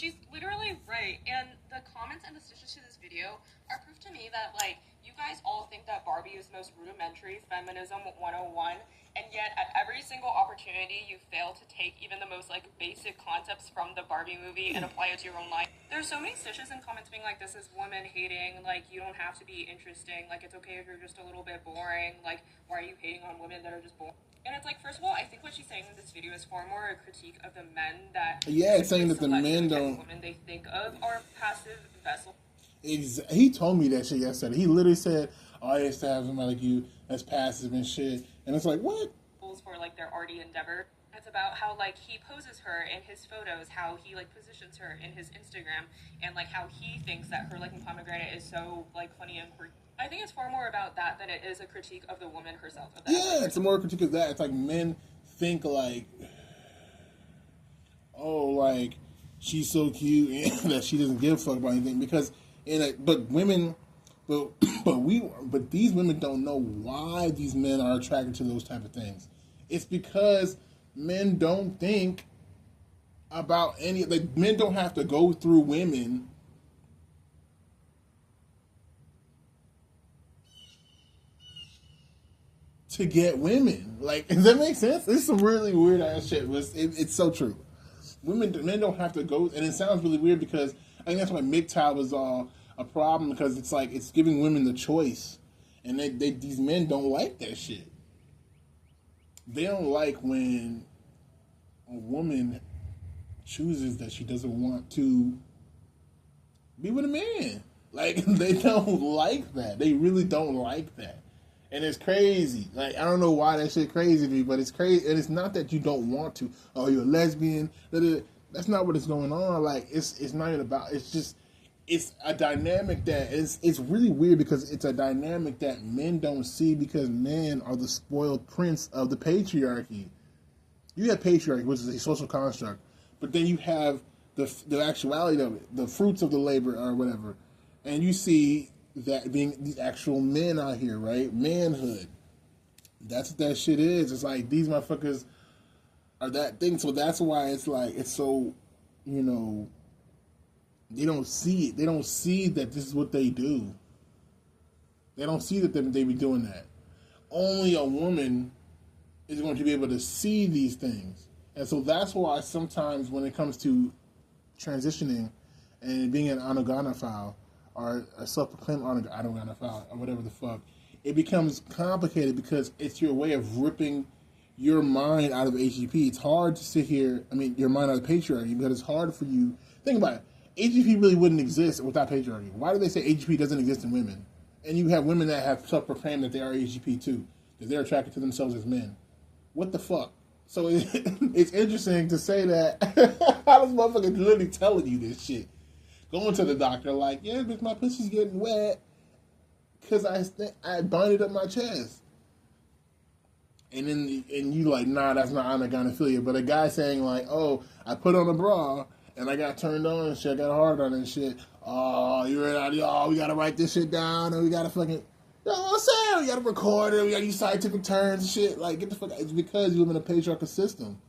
She's literally right. And the comments and the stitches to this video are proof to me that, like, you guys all think that Barbie is the most rudimentary feminism 101, and yet at every single opportunity you fail to take even the most, like, basic concepts from the Barbie movie and apply it to your own life. There's so many stitches and comments being like, this is woman hating, like, you don't have to be interesting, like, it's okay if you're just a little bit boring, like, why are you hating on women that are just boring? And it's like, first of all, I think what she's saying in this video is far more a critique of the men that it's saying that the men don't women they think of are passive vessels. He told me that shit yesterday. He literally said, "Oh, I used to have somebody like you that's passive and shit," and it's like, what? For like their arty endeavor. It's about how like he poses her in his photos, how he like positions her in his Instagram, and like how he thinks that her like pomegranate is so like funny and quirky. I think it's far more about that than it is a critique of the woman herself. It's a more critique of that. It's like men think like, oh, like she's so cute and that she doesn't give a fuck about anything because but these women don't know why these men are attracted to those type of things. It's because men don't think about men don't have to go through women to get women. Like, does that make sense? This is some really weird ass shit. It's so true. Men don't have to go, and it sounds really weird because I think that's why MGTOW is all a problem because it's like it's giving women the choice, and these men don't like that shit. They don't like when a woman chooses that she doesn't want to be with a man. Like, they don't like that. They really don't like that. And it's crazy. Like, I don't know why that shit crazy to me, but it's crazy. And it's not that you don't want to. Oh, you're a lesbian. That's not what is going on. Like, it's not even about. It's just, it's a dynamic that it's really weird because it's a dynamic that men don't see because men are the spoiled prince of the patriarchy. You have patriarchy, which is a social construct, but then you have the actuality of it, the fruits of the labor or whatever, and you see that being these actual men out here, right? Manhood. That's what that shit is. It's like these motherfuckers are that thing. So that's why it's like it's so, they don't see it. They don't see that this is what they do. They don't see that they be doing that. Only a woman is going to be able to see these things. And so that's why sometimes when it comes to transitioning and being an anogonophile or a self-proclaimed anogonophile or whatever the fuck, it becomes complicated because it's your way of ripping your mind out of HGP. It's hard to sit here, your mind out of patriarchy because it's hard for you. Think about it. HGP really wouldn't exist without patriarchy. Why do they say HGP doesn't exist in women? And you have women that have self-proclaimed that they are HGP too, that they're attracted to themselves as men. What the fuck? So it's interesting to say that. How this motherfucker literally telling you this shit? Going to the doctor like, yeah, bitch, my pussy's getting wet because I binded up my chest. And then you like, nah, that's not anagonophilia. But a guy saying like, oh, I put on a bra and I got turned on and shit, I got hard on and shit. Oh, you're right. Oh, we gotta write this shit down and we gotta fucking. You know what I'm saying? We gotta record it, we gotta use scientific terms and shit. Like, get the fuck out. It's because you live in a patriarchal system.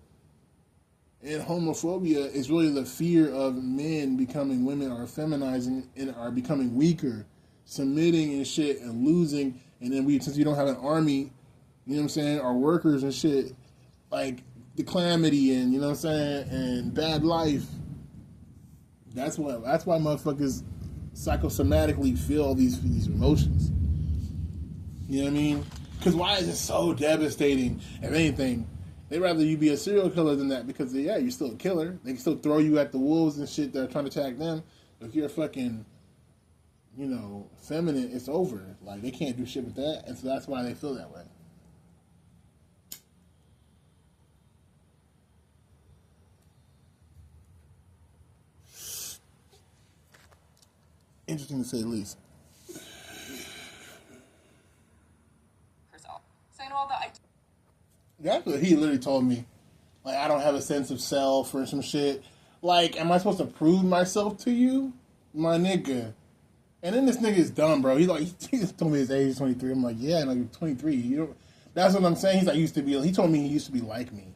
And homophobia is really the fear of men becoming women or feminizing and are becoming weaker, submitting and shit and losing. And then since we don't have an army, you know what I'm saying, or workers and shit, like the calamity and, you know what I'm saying, and bad life. That's why motherfuckers psychosomatically feel all these emotions. You know what I mean? Because why is it so devastating? If anything, they'd rather you be a serial killer than that because, yeah, you're still a killer. They can still throw you at the wolves and shit that are trying to attack them. But if you're fucking, feminine, it's over. Like, they can't do shit with that. And so that's why they feel that way. Interesting to say the least. Saying all that, That's what he literally told me. Like, I don't have a sense of self or some shit. Like, am I supposed to prove myself to you? My nigga. And then this nigga is dumb, bro. He just told me his age is 23. I'm like, yeah, no, you're 23. You don't. That's what I'm saying. He's like, he told me he used to be like me.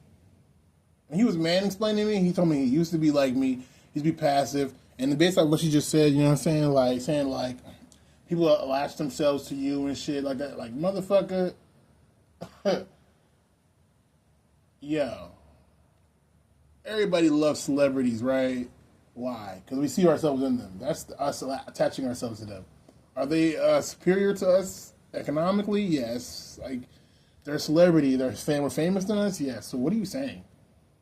When he was man explaining to me, he told me he used to be like me. He's be passive. And based on what she just said, you know what I'm saying? Like, saying, like, people latch themselves to you and shit like that. Like, motherfucker. Yo. Everybody loves celebrities, right? Why? Because we see ourselves in them. That's us attaching ourselves to them. Are they superior to us economically? Yes. Like, they're a celebrity. They're more famous than us? Yes. So what are you saying?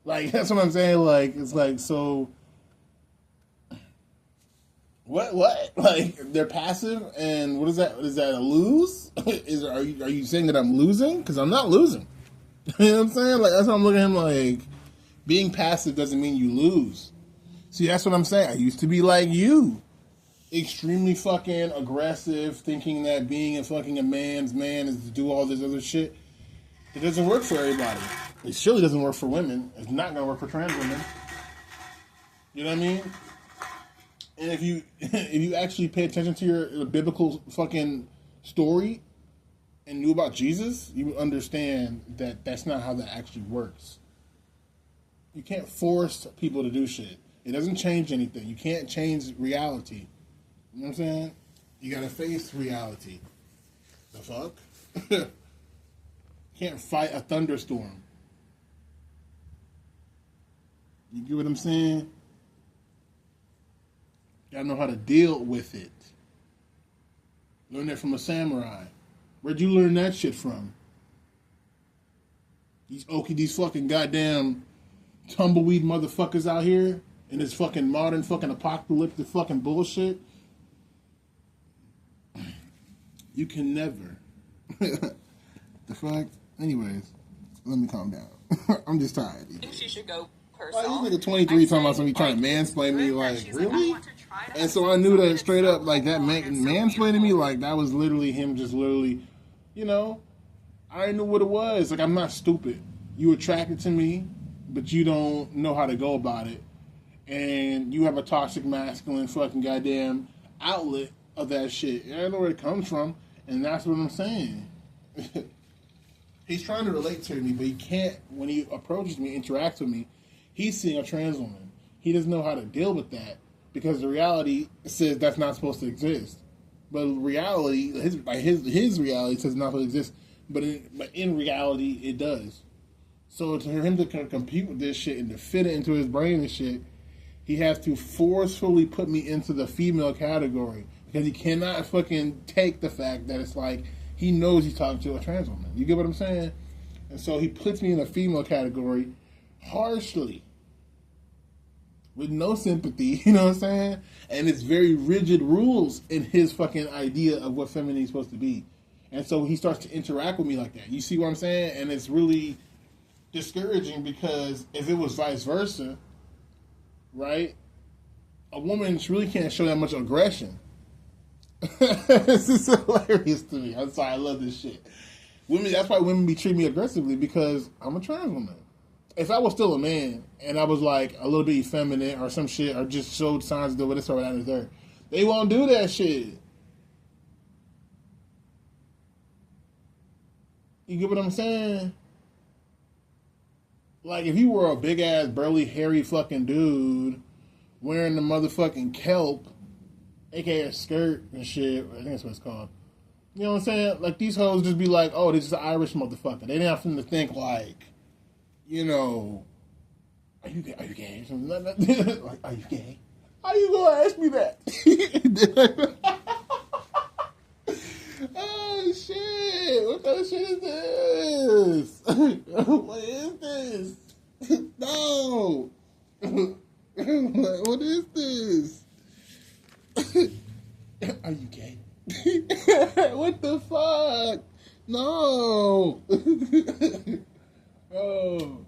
Like, that's what I'm saying. Like, it's like, so... What? Like, they're passive, and what is that? Is that a lose? Are you saying that I'm losing? Because I'm not losing. You know what I'm saying? Like, that's how I'm looking at him. Like, being passive doesn't mean you lose. See, that's what I'm saying. I used to be like you, extremely fucking aggressive, thinking that being a fucking a man's man is to do all this other shit. It doesn't work for everybody. It surely doesn't work for women. It's not gonna work for trans women. You know what I mean? And if you actually pay attention to your biblical fucking story and knew about Jesus, you would understand that that's not how that actually works. You can't force people to do shit. It doesn't change anything. You can't change reality. You know what I'm saying? You gotta face reality. The fuck? You can't fight a thunderstorm. You get what I'm saying? You gotta know how to deal with it. Learn that from a samurai. Where'd you learn that shit from? These fucking goddamn tumbleweed motherfuckers out here in this fucking modern fucking apocalyptic fucking bullshit. You can never. The fuck? Anyways, let me calm down. I'm just tired. I think she should go Like, herself. this nigga 23 talking about somebody trying to mansplain me, like, really? And so I knew that straight up, like, that mansplaining me, like, that was literally him just literally, you know, I already knew what it was. Like, I'm not stupid. You attracted to me, but you don't know how to go about it. And you have a toxic masculine fucking goddamn outlet of that shit. And I know where it comes from, and that's what I'm saying. He's trying to relate to me, but he can't. When he approaches me, interacts with me, he's seeing a trans woman. He doesn't know how to deal with that because the reality says that's not supposed to exist. But reality, his reality says not supposed to exist. But in reality, it does. So for him to compete with this shit and to fit it into his brain and shit, he has to forcefully put me into the female category because he cannot fucking take the fact that it's like he knows he's talking to a trans woman. You get what I'm saying? And so he puts me in the female category harshly with no sympathy, you know what I'm saying? And it's very rigid rules in his fucking idea of what feminine is supposed to be. And so he starts to interact with me like that. You see what I'm saying? And it's really discouraging because if it was vice versa, right? A woman really can't show that much aggression. This is hilarious to me. I'm sorry, I love this shit. Women, that's why women be treating me aggressively because I'm a trans woman. If I was still a man and I was like a little bit effeminate or some shit or just showed signs of this or that and there, they won't do that shit. You get what I'm saying? Like, if you were a big-ass, burly, hairy fucking dude wearing the motherfucking kelp, a.k.a. a skirt and shit, I think that's what it's called. You know what I'm saying? Like, these hoes just be like, oh, this is an Irish motherfucker. They didn't have to think, like, you know, are you gay? Are you gay? Like, are you gay? How you gonna ask me that? Oh, shit. What kind of shit is this? What is this? No. What is this? Are you gay? What the fuck? No. Oh.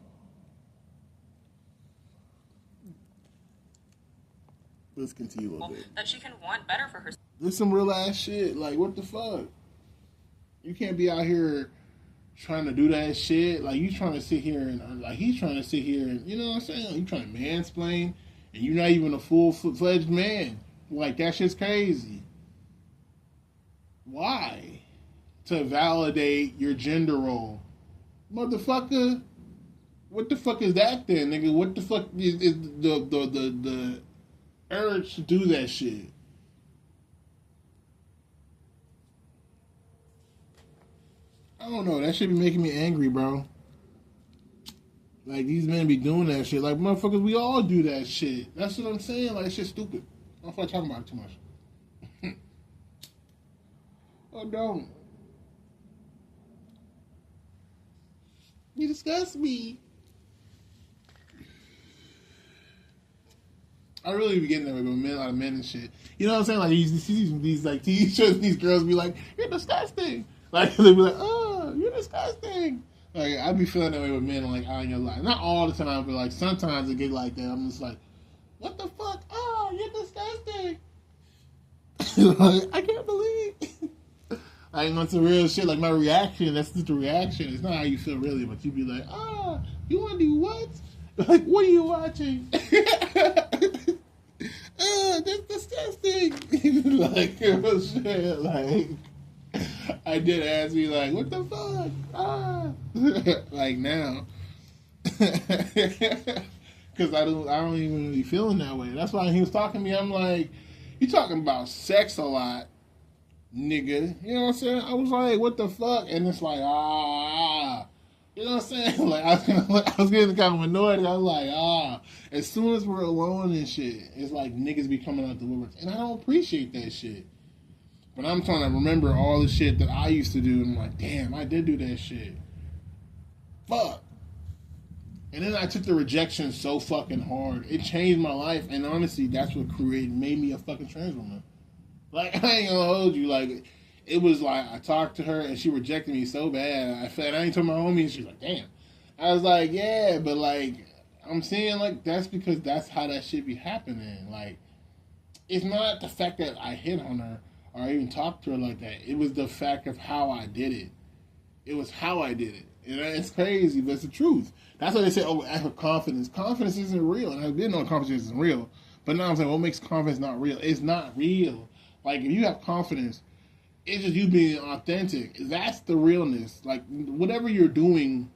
Let's continue a little bit. That she can want better for herself. This some real ass shit. Like, what the fuck? You can't be out here trying to do that shit. Like, you trying to sit here and, like, he's trying to sit here and, you know what I'm saying? You trying to mansplain, and you're not even a full-fledged man. Like, that shit's crazy. Why? To validate your gender role. Motherfucker, what the fuck is that then, nigga? What the fuck is the urge to do that shit. I don't know. That shit be making me angry, bro. Like, these men be doing that shit. Like, motherfuckers, we all do that shit. That's what I'm saying. Like, shit's stupid. I don't feel like talking about it too much. Oh, don't. You disgust me. I really be getting that way with men, a lot of men and shit. You know what I'm saying? Like, you see these like TV shows, these girls be like, "You're disgusting." Like, they be like, "Oh, you're disgusting." Like, I be feeling that way with men, like, out in your life. Not all the time, but like sometimes it get like that. I'm just like, "What the fuck? Oh, you're disgusting." Like, I can't believe. Like, that's the real shit. Like, my reaction, that's just the reaction. It's not how you feel really, but you be like, "Ah, you want to do what?" Like, what are you watching? That's disgusting. Like, oh shit. Like, I did ask me, like, what the fuck? Ah. Like, now. Because I don't even be feeling that way. That's why he was talking to me. I'm like, you talking about sex a lot, nigga. You know what I'm saying? I was like, what the fuck? And it's like, ah. You know what I'm saying? Like, I was getting kind of annoyed. I was like, ah. As soon as we're alone and shit, it's like niggas be coming out the woodworks. And I don't appreciate that shit. But I'm trying to remember all the shit that I used to do. And I'm like, damn, I did do that shit. Fuck. And then I took the rejection so fucking hard. It changed my life. And honestly, that's what made me a fucking trans woman. Like, I ain't gonna hold you. Like, it was like, I talked to her and she rejected me so bad. I ain't told my homie and she's like, damn. I was like, yeah, but like, I'm saying like, that's because that's how that shit be happening. Like, it's not the fact that I hit on her or I even talked to her like that. It was the fact of how I did it. It was how I did it. And it's crazy, but it's the truth. That's why they say, oh, act with confidence. Confidence isn't real. And I've been knowing confidence isn't real. But now I'm saying, what makes confidence not real? It's not real. Like, if you have confidence, it's just you being authentic. That's the realness. Like, whatever you're doing,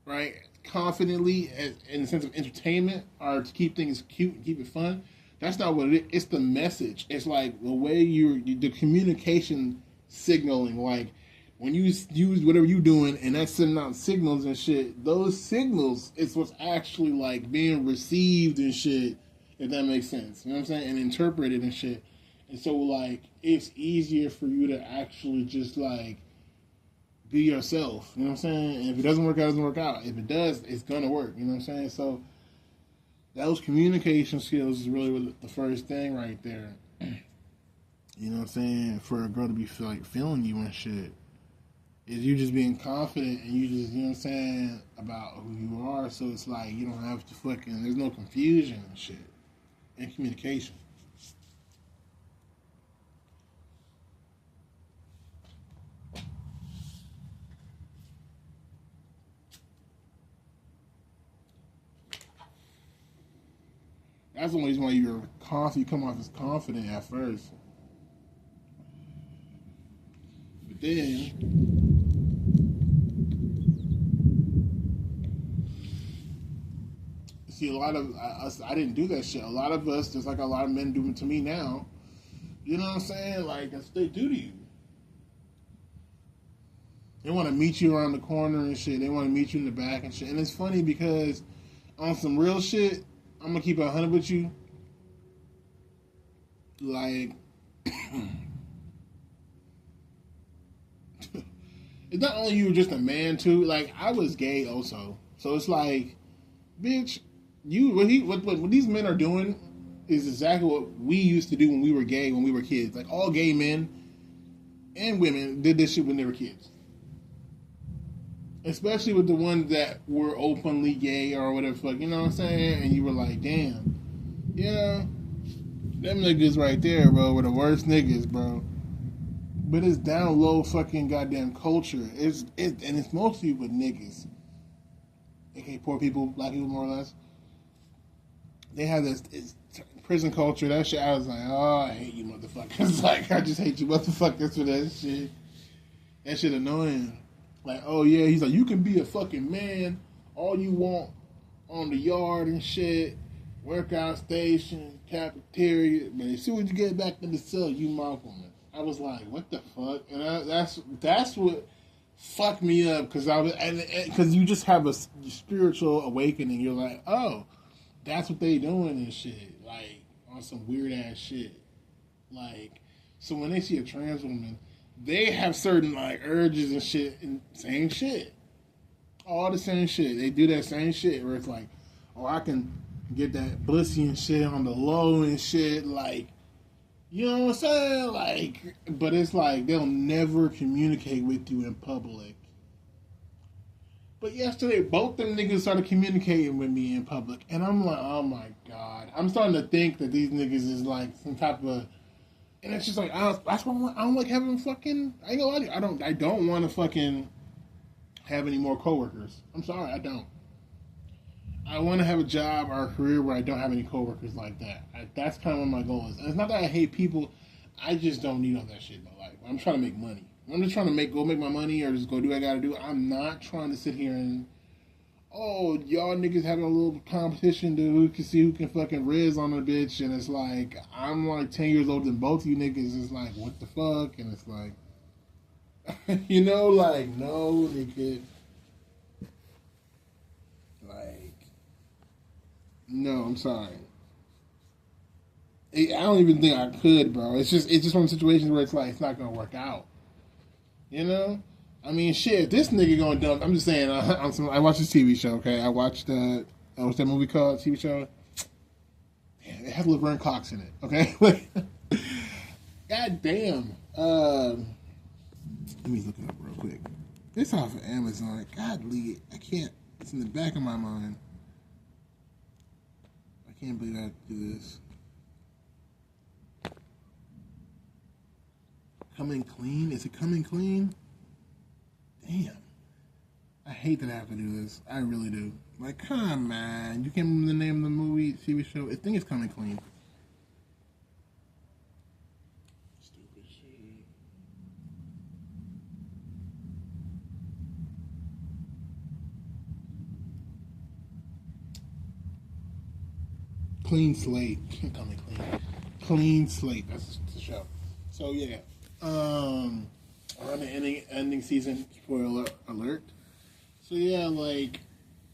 right, confidently, in the sense of entertainment, or to keep things cute and keep it fun, that's not what it is. It's the message. It's like the way the communication signaling. Like, when you use whatever you're doing and that's sending out signals and shit, those signals is what's actually, like, being received and shit, if that makes sense. You know what I'm saying? And interpreted and shit. And so, like, it's easier for you to actually just, like, be yourself. You know what I'm saying? And if it doesn't work out, it doesn't work out. If it does, it's going to work. You know what I'm saying? So, those communication skills is really the first thing right there. You know what I'm saying? For a girl to be feeling you and shit. Is you just being confident and you just, you know what I'm saying, about who you are. So, it's like, you don't have to there's no confusion and shit. And communication. That's the only reason why you come off as confident at first. But then, see, a lot of us, I didn't do that shit. A lot of us, just like a lot of men do it to me now, you know what I'm saying? Like, that's what they do to you. They want to meet you around the corner and shit. They want to meet you in the back and shit. And it's funny because on some real shit, I'm going to keep it 100 with you. Like, it's not only you were just a man, too. Like, I was gay also. So it's like, bitch, what these men are doing is exactly what we used to do when we were gay, when we were kids. Like, all gay men and women did this shit when they were kids. Especially with the ones that were openly gay or whatever fuck, you know what I'm saying? And you were like, damn, yeah, them niggas right there, bro, were the worst niggas, bro. But it's down low fucking goddamn culture. And it's mostly with niggas. Okay, poor people, black people more or less. They have this prison culture, that shit. I was like, oh, I hate you motherfuckers. Like, I just hate you motherfuckers for that shit. That shit annoying. Like, oh yeah, he's like, you can be a fucking man all you want on the yard and shit. workout station, cafeteria. But as soon as you get back in the cell, you mouth woman. I was like, what the fuck? And that's what fucked me up because I was because you just have a spiritual awakening. You're like, oh, that's what they doing and shit, like on some weird ass shit. Like, so when they see a trans woman, they have certain like urges and shit, and same shit, all the same shit. They do that same shit where it's like, oh, I can get that pussy and shit on the low and shit, like. You know what I'm saying? Like, but it's like they'll never communicate with you in public. But yesterday, both them niggas started communicating with me in public, and I'm like, oh my god, I'm starting to think that these niggas is like some type of, and it's just like that's why I don't like having fucking. I ain't gonna lie to you, I don't want to fucking have any more coworkers. I'm sorry, I don't. I want to have a job or a career where I don't have any coworkers like that. That's kind of what my goal is. And it's not that I hate people. I just don't need all that shit in my life. I'm trying to make money. I'm just trying to go make my money or just go do what I got to do. I'm not trying to sit here and, oh, y'all niggas having a little competition to who can see who can fucking riz on a bitch. And it's like, I'm like 10 years older than both of you niggas. It's like, what the fuck? And it's like, you know, like, no, nigga. No, I'm sorry. I don't even think I could, bro. It's just one of the situations where it's like it's not gonna work out. You know, I mean, shit. This nigga gonna dump. I'm just saying. I watched this TV show. Okay, I watched what's that movie called? TV show. Damn, it has Laverne Cox in it. Okay, god damn. Let me look it up real quick. It's off of Amazon. Godly, I can't. It's in the back of my mind. I can't believe I have to do this. Coming clean? Is it coming clean? Damn. I hate that I have to do this. I really do. Like, come on. You can't remember the name of the movie, TV show? I think it's Coming Clean. Stupid shit. Clean Slate. Coming Clean. Clean Slate. That's the show. So, yeah. We're on the ending season, spoiler alert. So yeah, like,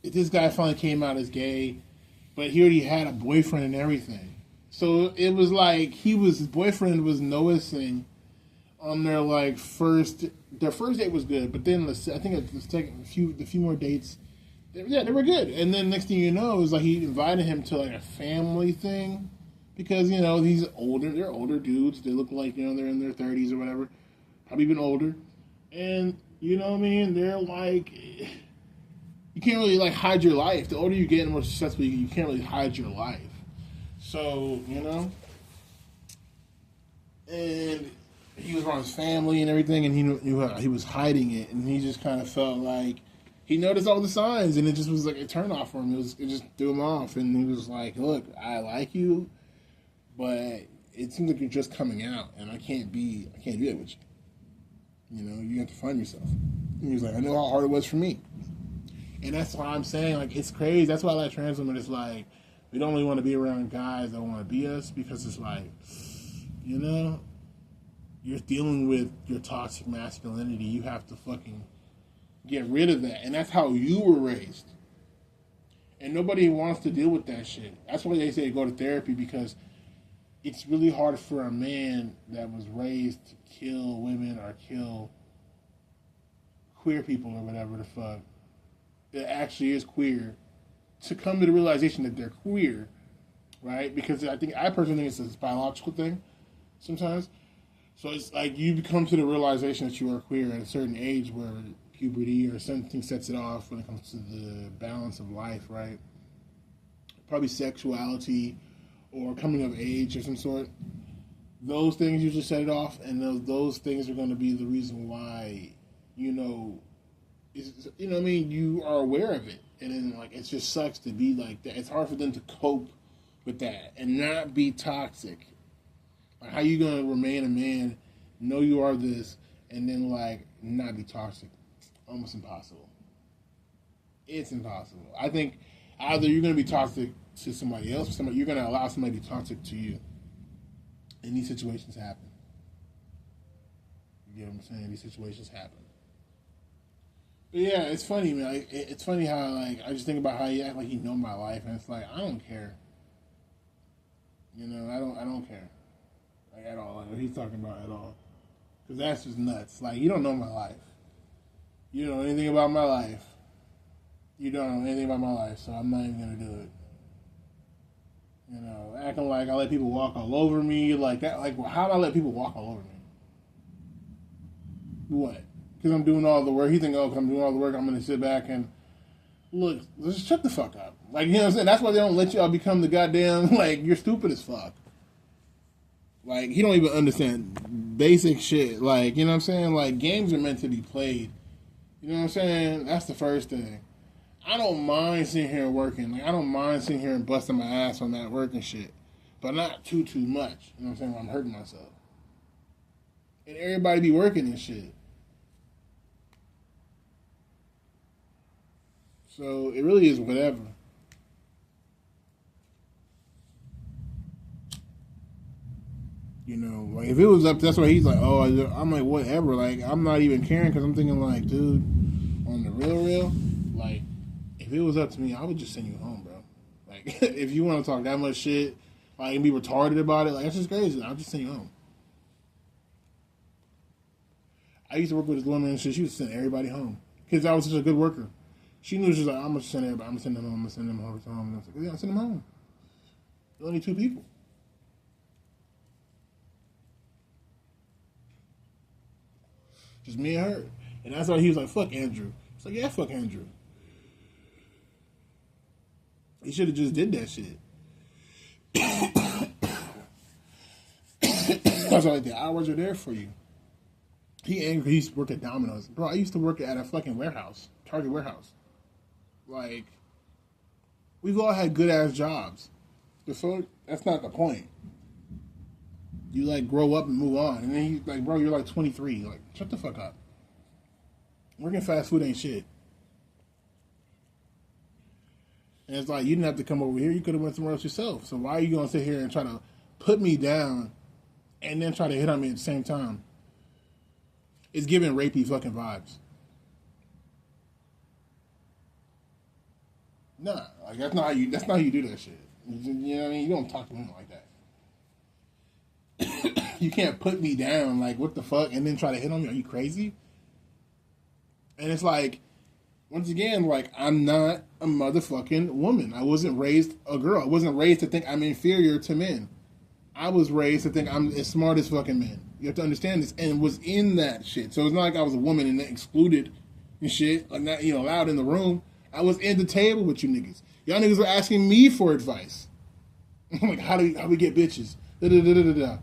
this guy finally came out as gay, but he already had a boyfriend and everything. So it was like his boyfriend was noticing on their their first date was good, but then I think the few more dates, they were good. And then next thing you know, it was like he invited him to like a family thing. Because, you know, they're older dudes. They look like, you know, they're in their 30s or whatever. Probably even older. And, you know what I mean? They're like, you can't really, like, hide your life. The older you get and more successful you can't really hide your life. So, you know? And he was around his family and everything, and he was hiding it. And he just kind of felt like, he noticed all the signs, and it just was like a turnoff for him. It just threw him off. And he was like, look, I like you. But it seems like you're just coming out, and I can't do that with you. You know, you have to find yourself. And he was like, I know how hard it was for me. And that's why I'm saying, like, it's crazy. That's why I like trans women. It's like, we don't really want to be around guys that want to be us, because it's like, you know, you're dealing with your toxic masculinity. You have to fucking get rid of that. And that's how you were raised. And nobody wants to deal with that shit. That's why they say go to therapy, because it's really hard for a man that was raised to kill women or kill queer people or whatever the fuck that actually is queer to come to the realization that they're queer, right? Because I personally think it's a biological thing sometimes. So it's like you come to the realization that you are queer at a certain age where puberty or something sets it off when it comes to the balance of life, right? Probably sexuality or coming of age of some sort. Those things usually set it off, and those things are going to be the reason why, you know, what I mean, you are aware of it. And then, like, it just sucks to be like that. It's hard for them to cope with that and not be toxic. Like, how you going to remain a man, know you are this, and then, like, not be toxic? Almost impossible. It's impossible. I think Either you're gonna be toxic to somebody else, or you're gonna allow somebody to be toxic to you. And these situations happen. You know what I'm saying? These situations happen. But yeah, it's funny, man. Like, it's funny how like I just think about how he act like he know my life, and it's like I don't care. You know, I don't care, like at all. Like what he's talking about at all, because that's just nuts. Like you don't know my life. You don't know anything about my life. You don't know anything about my life, so I'm not even gonna do it. You know, acting like I let people walk all over me, like that. Like, how do I let people walk all over me? What? Because I'm doing all the work. He think, oh, because I'm doing all the work, I'm gonna sit back and look. Just shut the fuck up. Like, you know what I'm saying? That's why they don't let y'all become the goddamn like you're stupid as fuck. Like he don't even understand basic shit. Like, you know what I'm saying? Like games are meant to be played. You know what I'm saying? That's the first thing. I don't mind sitting here and working. Like I don't mind sitting here and busting my ass on that work and shit. But not too much. You know what I'm saying? When I'm hurting myself. And everybody be working and shit. So it really is whatever. You know, like if it was up, that's why he's like, oh, I'm like, whatever. Like I'm not even caring because I'm thinking like, dude, on the real, like if it was up to me, I would just send you home, bro. Like if you want to talk that much shit, like and be retarded about it, like that's just crazy. I'll just send you home. I used to work with this woman and shit. She would send everybody home because I was such a good worker. She knew she was like, I'm gonna send everybody. I'm gonna send them home. I'm gonna send them home. And I was like, yeah, I'll send them home. There's only 2 people. Just me and her. And that's why he was like, fuck Andrew. It's like, yeah, fuck Andrew. He should have just did that shit. I was like, the hours are there for you. He angry. He used to work at Domino's. Bro, I used to work at a fucking warehouse. Target warehouse. Like, we've all had good ass jobs. The fuck? That's not the point. You like grow up and move on. And then he's like, bro, you're like 23. Like, shut the fuck up. Working fast food ain't shit. And it's like, you didn't have to come over here. You could have went somewhere else yourself. So why are you going to sit here and try to put me down and then try to hit on me at the same time? It's giving rapey fucking vibes. Nah, like that's not how you do that shit. You know what I mean? You don't talk to women like that. You can't put me down like what the fuck and then try to hit on me. Are you crazy? And it's like, once again, like I'm not a motherfucking woman. I wasn't raised a girl. I wasn't raised to think I'm inferior to men. I was raised to think I'm as smart as fucking men. You have to understand this, and was in that shit. So it's not like I was a woman and excluded and shit, like not allowed in the room. I was in the table with you niggas. Y'all niggas were asking me for advice. I'm like, how we get bitches? Da da da da da.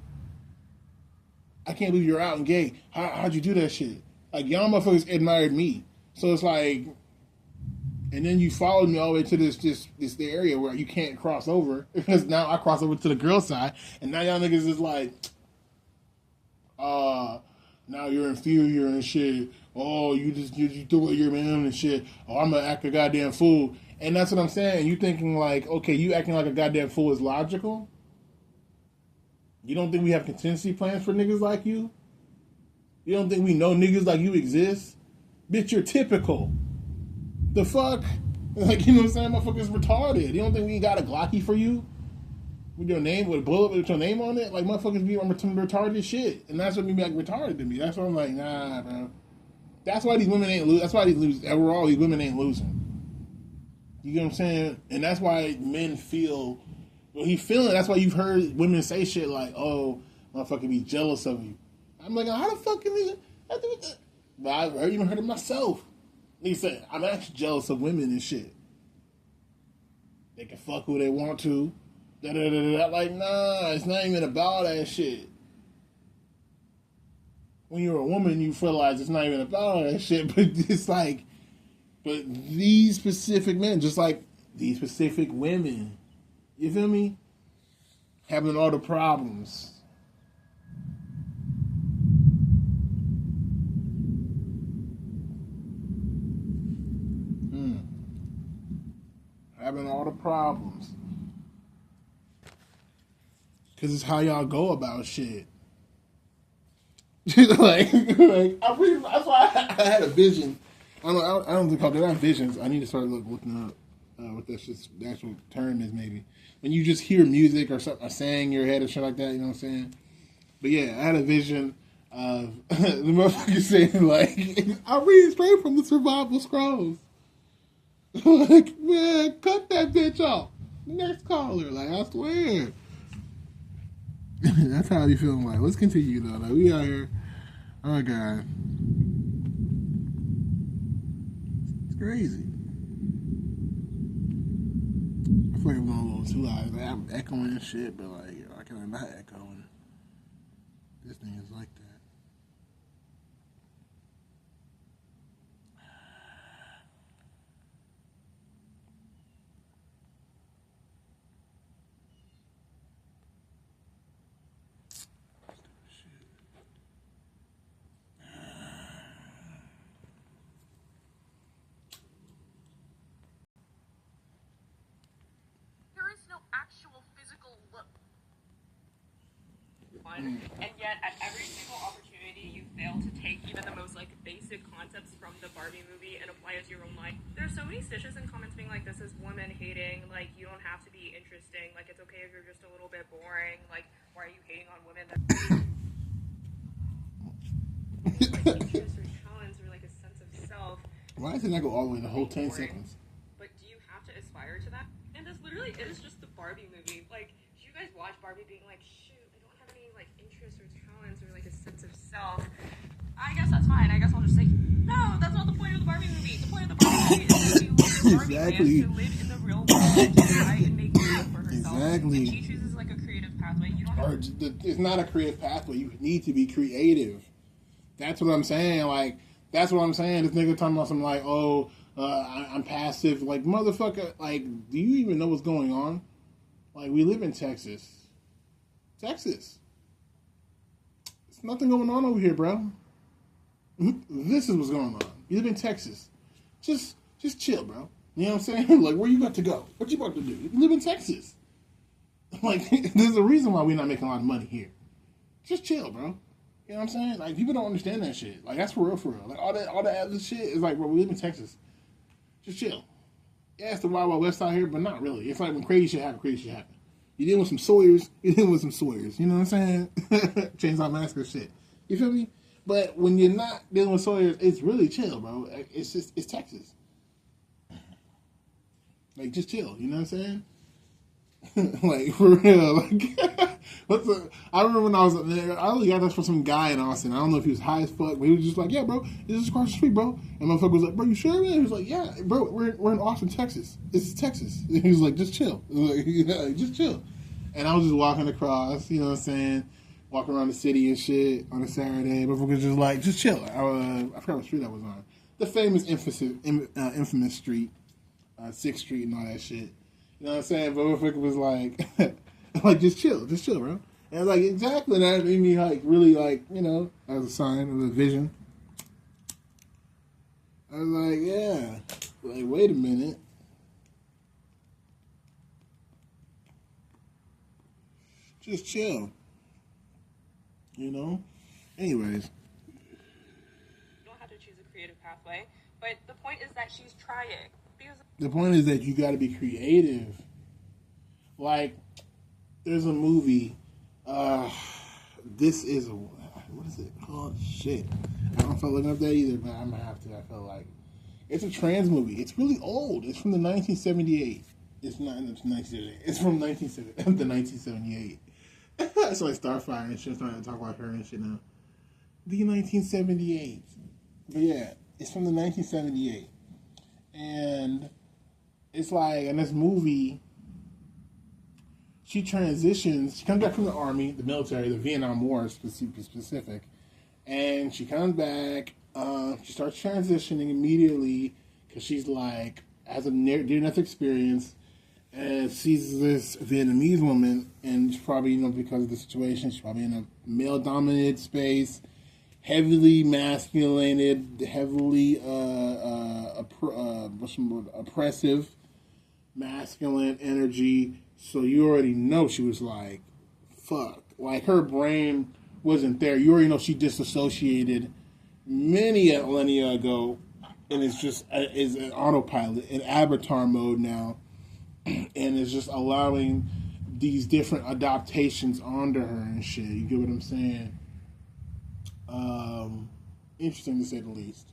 I can't believe you're out and gay. How'd you do that shit? Like y'all motherfuckers admired me. So it's like, and then you followed me all the way to this area where you can't cross over because now I cross over to the girl side, and now y'all niggas is like, now you're inferior and shit. Oh, you threw away your man and shit. Oh, I'm gonna act a goddamn fool, and that's what I'm saying. You thinking like, okay, you acting like a goddamn fool is logical? You don't think we have contingency plans for niggas like you? You don't think we know niggas like you exist? Bitch, you're typical. The fuck? Like, you know what I'm saying? Motherfuckers retarded. You don't think we got a Glocky for you? With your name, with a bullet with your name on it? Like, motherfuckers be on retarded shit. And that's what be like retarded to me. That's why I'm like, nah, bro. That's why these women ain't losing. That's why overall, these women ain't losing. You know what I'm saying? And that's why men feel, well, he feeling, that's why you've heard women say shit like, oh, motherfucker be jealous of you. I'm like, how the fuck can they, but I've even heard it myself. He said, I'm actually jealous of women and shit. They can fuck who they want to. Da-da-da-da. Like, nah, it's not even about that shit. When you're a woman, you realize it's not even about that shit. But it's like, but these specific men, just like these specific women, you feel me? Having all the problems. having all the problems. Because it's how y'all go about shit. like I really, that's why I had a vision. I don't think they're not visions. I need to start looking up what that's just the actual term is. Maybe when you just hear music or something, a saying in your head or shit like that. You know what I'm saying? But yeah, I had a vision of the motherfucker saying like, "I read straight from the survival scrolls." Like, man, cut that bitch off. Next caller, like I swear. That's how I be feeling. Like, let's continue though. Like, we out here. Oh my god, it's crazy. I feel like I'm going a little too loud. Like, I'm echoing and shit, but like, I can not echoing. This thing is like that. And yet at every single opportunity you fail to take even the most like basic concepts from the Barbie movie and apply it to your own life. There's so many stitches and comments being like, this is woman hating, like you don't have to be interesting, like it's okay if you're just a little bit boring, like why are you hating on women that like interest or talents or like a sense of self. Why doesn't that go all the way in the whole 10 seconds? But do you have to aspire to that? And this literally is just the Barbie movie. Like, do you guys watch Barbie being like, like interest or talents or like a sense of self? I guess that's fine. I guess I'll just say no. That's not the point of the Barbie movie. The point of the Barbie movie is that you want Barbie exactly. to live in the real world and to try and make it for herself. Exactly. And she chooses like a creative pathway. You don't. Or it's not a creative pathway. You need to be creative. That's what I'm saying. Like that's what I'm saying. This nigga talking about some like, oh, I'm passive. Like motherfucker. Like, do you even know what's going on? Like we live in Texas. Texas. Nothing going on over here, bro. This is what's going on. You live in Texas. Just chill, bro. You know what I'm saying? Like, where you about to go? What you about to do? You live in Texas. Like, there's a reason why we're not making a lot of money here. Just chill, bro. You know what I'm saying? Like, people don't understand that shit. Like, that's for real, for real. Like, all that other shit is like, bro, we live in Texas. Just chill. Yeah, it's the Wild Wild West out here, but not really. It's like when crazy shit happen. You dealing with some Sawyers, you dealing with some Sawyers. You know what I'm saying? Chainsaw Massacre shit. You feel me? But when you're not dealing with Sawyers, it's really chill, bro. It's Texas. Like, just chill. You know what I'm saying? Like, for real. Like, I remember when I was there, I only got this from some guy in Austin. I don't know if he was high as fuck, but he was just like, yeah, bro, this is across the street, bro. And motherfucker was like, bro, you sure, man? He was like, yeah, bro, we're in Austin, Texas. This is Texas. And he was like, just chill. Like, yeah, just chill. And I was just walking across, you know what I'm saying? Walking around the city and shit on a Saturday. Motherfucker was just like, just chill. I forgot what street I was on. The famous infamous street, 6th Street and all that shit. You know what I'm saying? But motherfucker was like, like, just chill, bro. And like, exactly, that made me like, really like, you know, as a sign of a vision. I was like, yeah, like, wait a minute. Just chill. You know? Anyways. You don't have to choose a creative pathway, but the point is that she's trying. The point is that you got to be creative. Like, there's a movie. This is what is it called? Shit, I don't feel looking up that either, but I'm gonna have to. I feel like it's a trans movie. It's really old. It's from the 1978. It's not 1978. It's from the 1978. It's like Starfire and shit. Starting to talk about her and shit now. The 1978. But yeah, it's from the 1978, and it's like in this movie. She transitions. She comes back from the army, the military, the Vietnam War, specific, and she comes back. She starts transitioning immediately because she's like has a near-death experience and sees this Vietnamese woman, and she's probably, you know, because of the situation, she's probably in a male-dominated space, heavily masculated, heavily oppressive. masculine energy. So you already know she was like, fuck. Like her brain wasn't there. You already know she disassociated many a millennia ago, and it's just is an autopilot, in avatar mode now, and it's just allowing these different adaptations onto her and shit. You get what I'm saying? Interesting to say the least.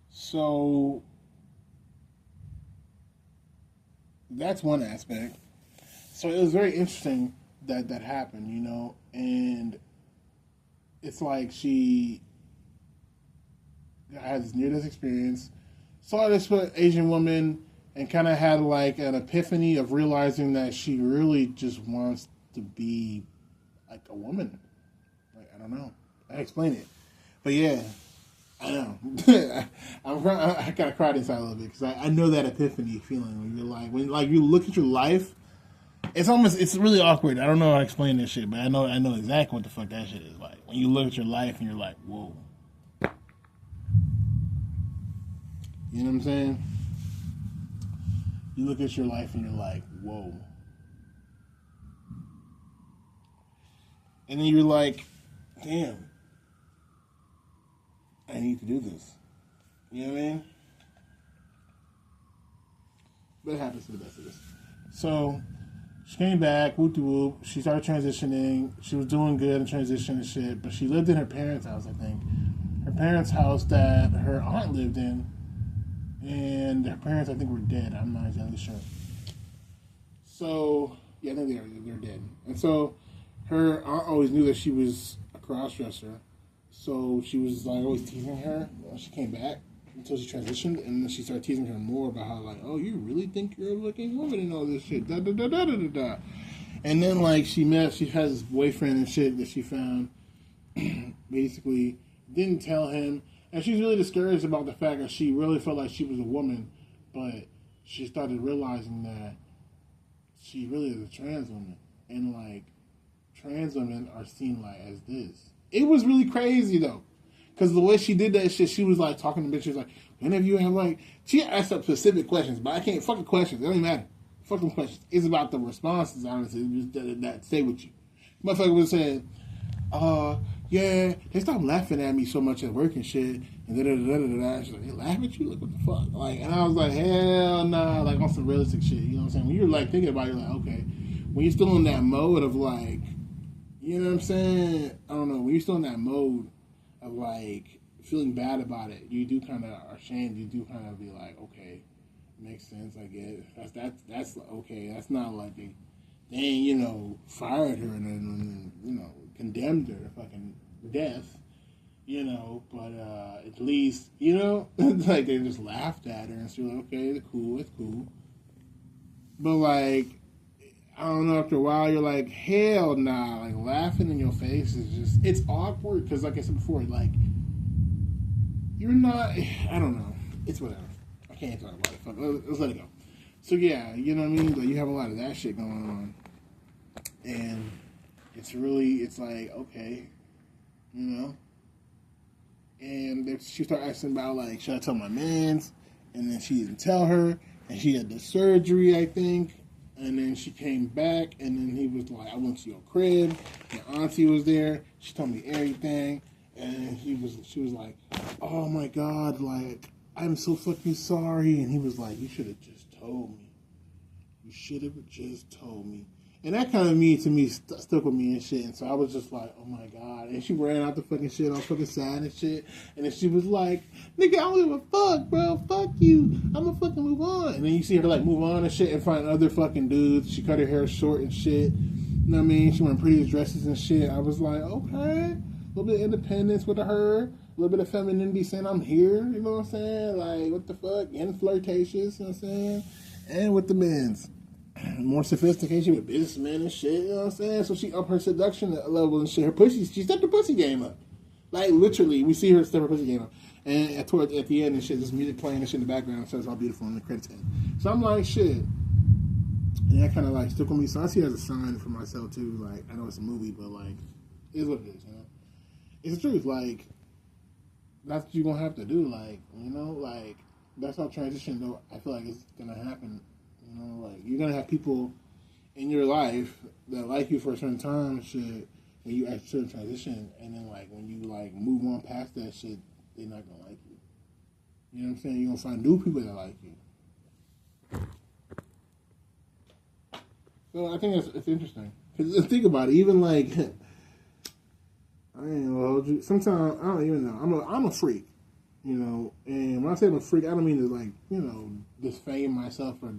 So that's one aspect. So it was very interesting that that happened, you know, and it's like she had this near-death experience, saw this Asian woman, and kind of had like an epiphany of realizing that she really just wants to be like a woman. Like, I don't know. I explain it, but yeah, I know. I kind of cried inside a little bit because I know that epiphany feeling when you're like when you look at your life. It's really awkward. I don't know how to explain this shit, but I know exactly what the fuck that shit is like. When you look at your life and you're like, whoa. You know what I'm saying? You look at your life and you're like, whoa. And then you're like, damn, I need to do this. You know what I mean? But it happens to the best of us. So she came back, whoop de whoop. She started transitioning. She was doing good in transition and shit, but she lived in her parents' house, I think. Her parents' house that her aunt lived in, and her parents, I think, were dead. I'm not exactly sure. So, yeah, I think they're dead. And so her aunt always knew that she was a cross-dresser, so she was like always teasing her when she came back until she transitioned, and then she started teasing her more about how like, oh, you really think you're a looking woman and all this shit, da da da da da da da. And then like she has this boyfriend and shit that she found, basically didn't tell him, and she's really discouraged about the fact that she really felt like she was a woman, but she started realizing that she really is a trans woman, and like trans women are seen like as this. It was really crazy though. Because the way she did that shit, she was like talking to bitches like, when have you have like, she asked up specific questions, but I can't, fucking questions, it don't even matter. Fucking questions. It's about the responses, honestly, that stay with you. Motherfucker was saying, yeah, they stopped laughing at me so much at work and shit, and da-da-da-da-da-da. She's like, they laugh at you? Like, what the fuck? Like, and I was like, hell nah, like on some realistic shit, you know what I'm saying? When you're like thinking about it, you're like, okay. When you're still in that mode of like, you know what I'm saying? I don't know, when you're still in that mode of like feeling bad about it, you do kind of are ashamed. You do kind of be like, okay, makes sense. I get it. That's okay. That's not like they you know, fired her and then you know condemned her to fucking death. You know, but at least you know, like they just laughed at her and she's like, okay, it's cool. But like, I don't know. After a while, you're like, hell nah. Like laughing in your face is it's awkward because, like I said before, like you're not. I don't know. It's whatever. I can't talk about it. Fuck. Let's let it go. So yeah, you know what I mean. Like you have a lot of that shit going on, and it's like okay, you know. And she started asking about like, should I tell my mans? And then she didn't tell her, and she had the surgery, I think. And then she came back, and then he was like, I went to your crib. Your auntie was there. She told me everything. And she was like, oh my God, like, I'm so fucking sorry. And he was like, you should have just told me. You should have just told me. And that kind of stuck with me and shit. And so I was just like, oh my God. And she ran out the fucking shit, all fucking sad and shit. And then she was like, nigga, I don't give a fuck, bro. Fuck you. I'ma fucking move on. And then you see her like move on and shit and find other fucking dudes. She cut her hair short and shit. You know what I mean? She wearing prettiest dresses and shit. I was like, okay. A little bit of independence with her. A little bit of femininity saying I'm here. You know what I'm saying? Like, what the fuck? And flirtatious, you know what I'm saying? And with the men's. More sophistication with businessmen and shit, you know what I'm saying? So she up her seduction level and shit. Her pussy, she stepped her pussy game up. Like, literally, we see her step her pussy game up. And at the end and shit, this music playing and shit in the background says all beautiful in the credits end. So I'm like, shit. And that kind of like stuck with me. So I see it as a sign for myself too. Like, I know it's a movie, but like, it is what it is, you know? It's the truth. Like, that's what you're going to have to do. Like, you know, like, that's how transition, though, I feel like it's going to happen. You know, like you're gonna have people in your life that like you for a certain time, shit. When you actually certain transition, and then like when you like move on past that shit, they're not gonna like you. You know what I'm saying? You're gonna find new people that like you. So I think it's interesting. Cause think about it. Even like I ain't gonna hold you. Sometimes I don't even know. I'm a freak, you know. And when I say I'm a freak, I don't mean to like disfame myself or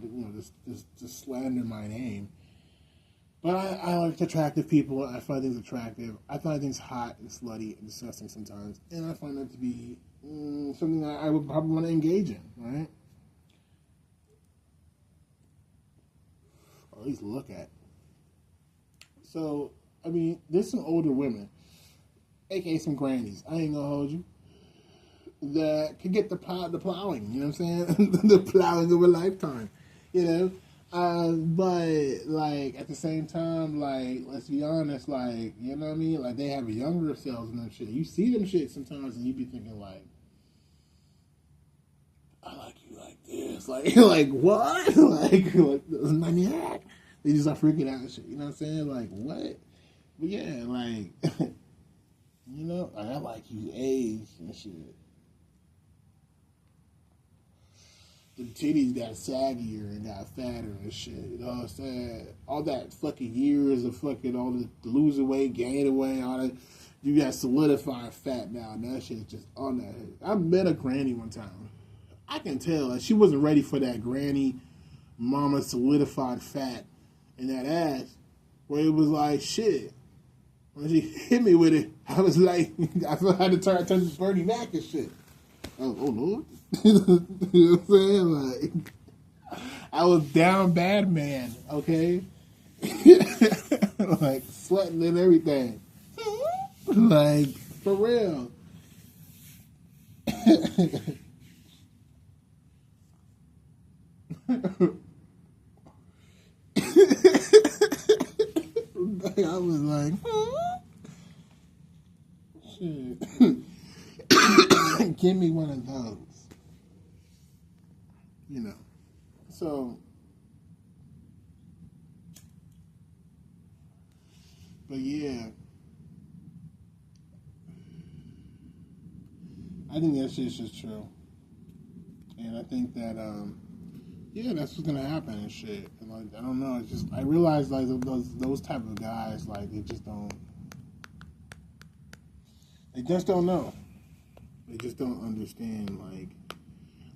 just slander my name. But I like attractive people. I find things attractive. I find things hot and slutty and disgusting sometimes, and I find that to be something that I would probably want to engage in, right? Or at least look at. So I mean, there's some older women, aka some grannies. I ain't gonna hold you. That can get the plowing. You know what I'm saying? The plowing of a lifetime. You know. But like at the same time, like let's be honest, like you know what I mean. Like they have younger selves and them shit. You see them shit sometimes, and you be thinking like, I like you like this, like like what, like maniac. They just are freaking out and shit. You know what I'm saying? Like what? But yeah, like you know, like I like you age and shit. The titties got saggier and got fatter and shit. You know what I'm saying? All that fucking years of fucking all the losing weight, gaining weight, all that. You got solidified fat now, and that shit is just on that head. I met a granny one time. I can tell like, she wasn't ready for that granny, mama solidified fat in that ass. Where it was like shit. When she hit me with it, I was like, I had to turn to Bernie Mac and shit. Oh Lord. You know what I'm saying? Like, I was down bad man, okay? Like, sweating and everything. Like, for real. I was like, shit. Give me one of those. You know. So, but yeah. I think that shit's just true. And I think that, yeah, that's what's gonna happen and shit. And like, I don't know. It's just, I realize like those type of guys, like, they just don't know. They just don't understand,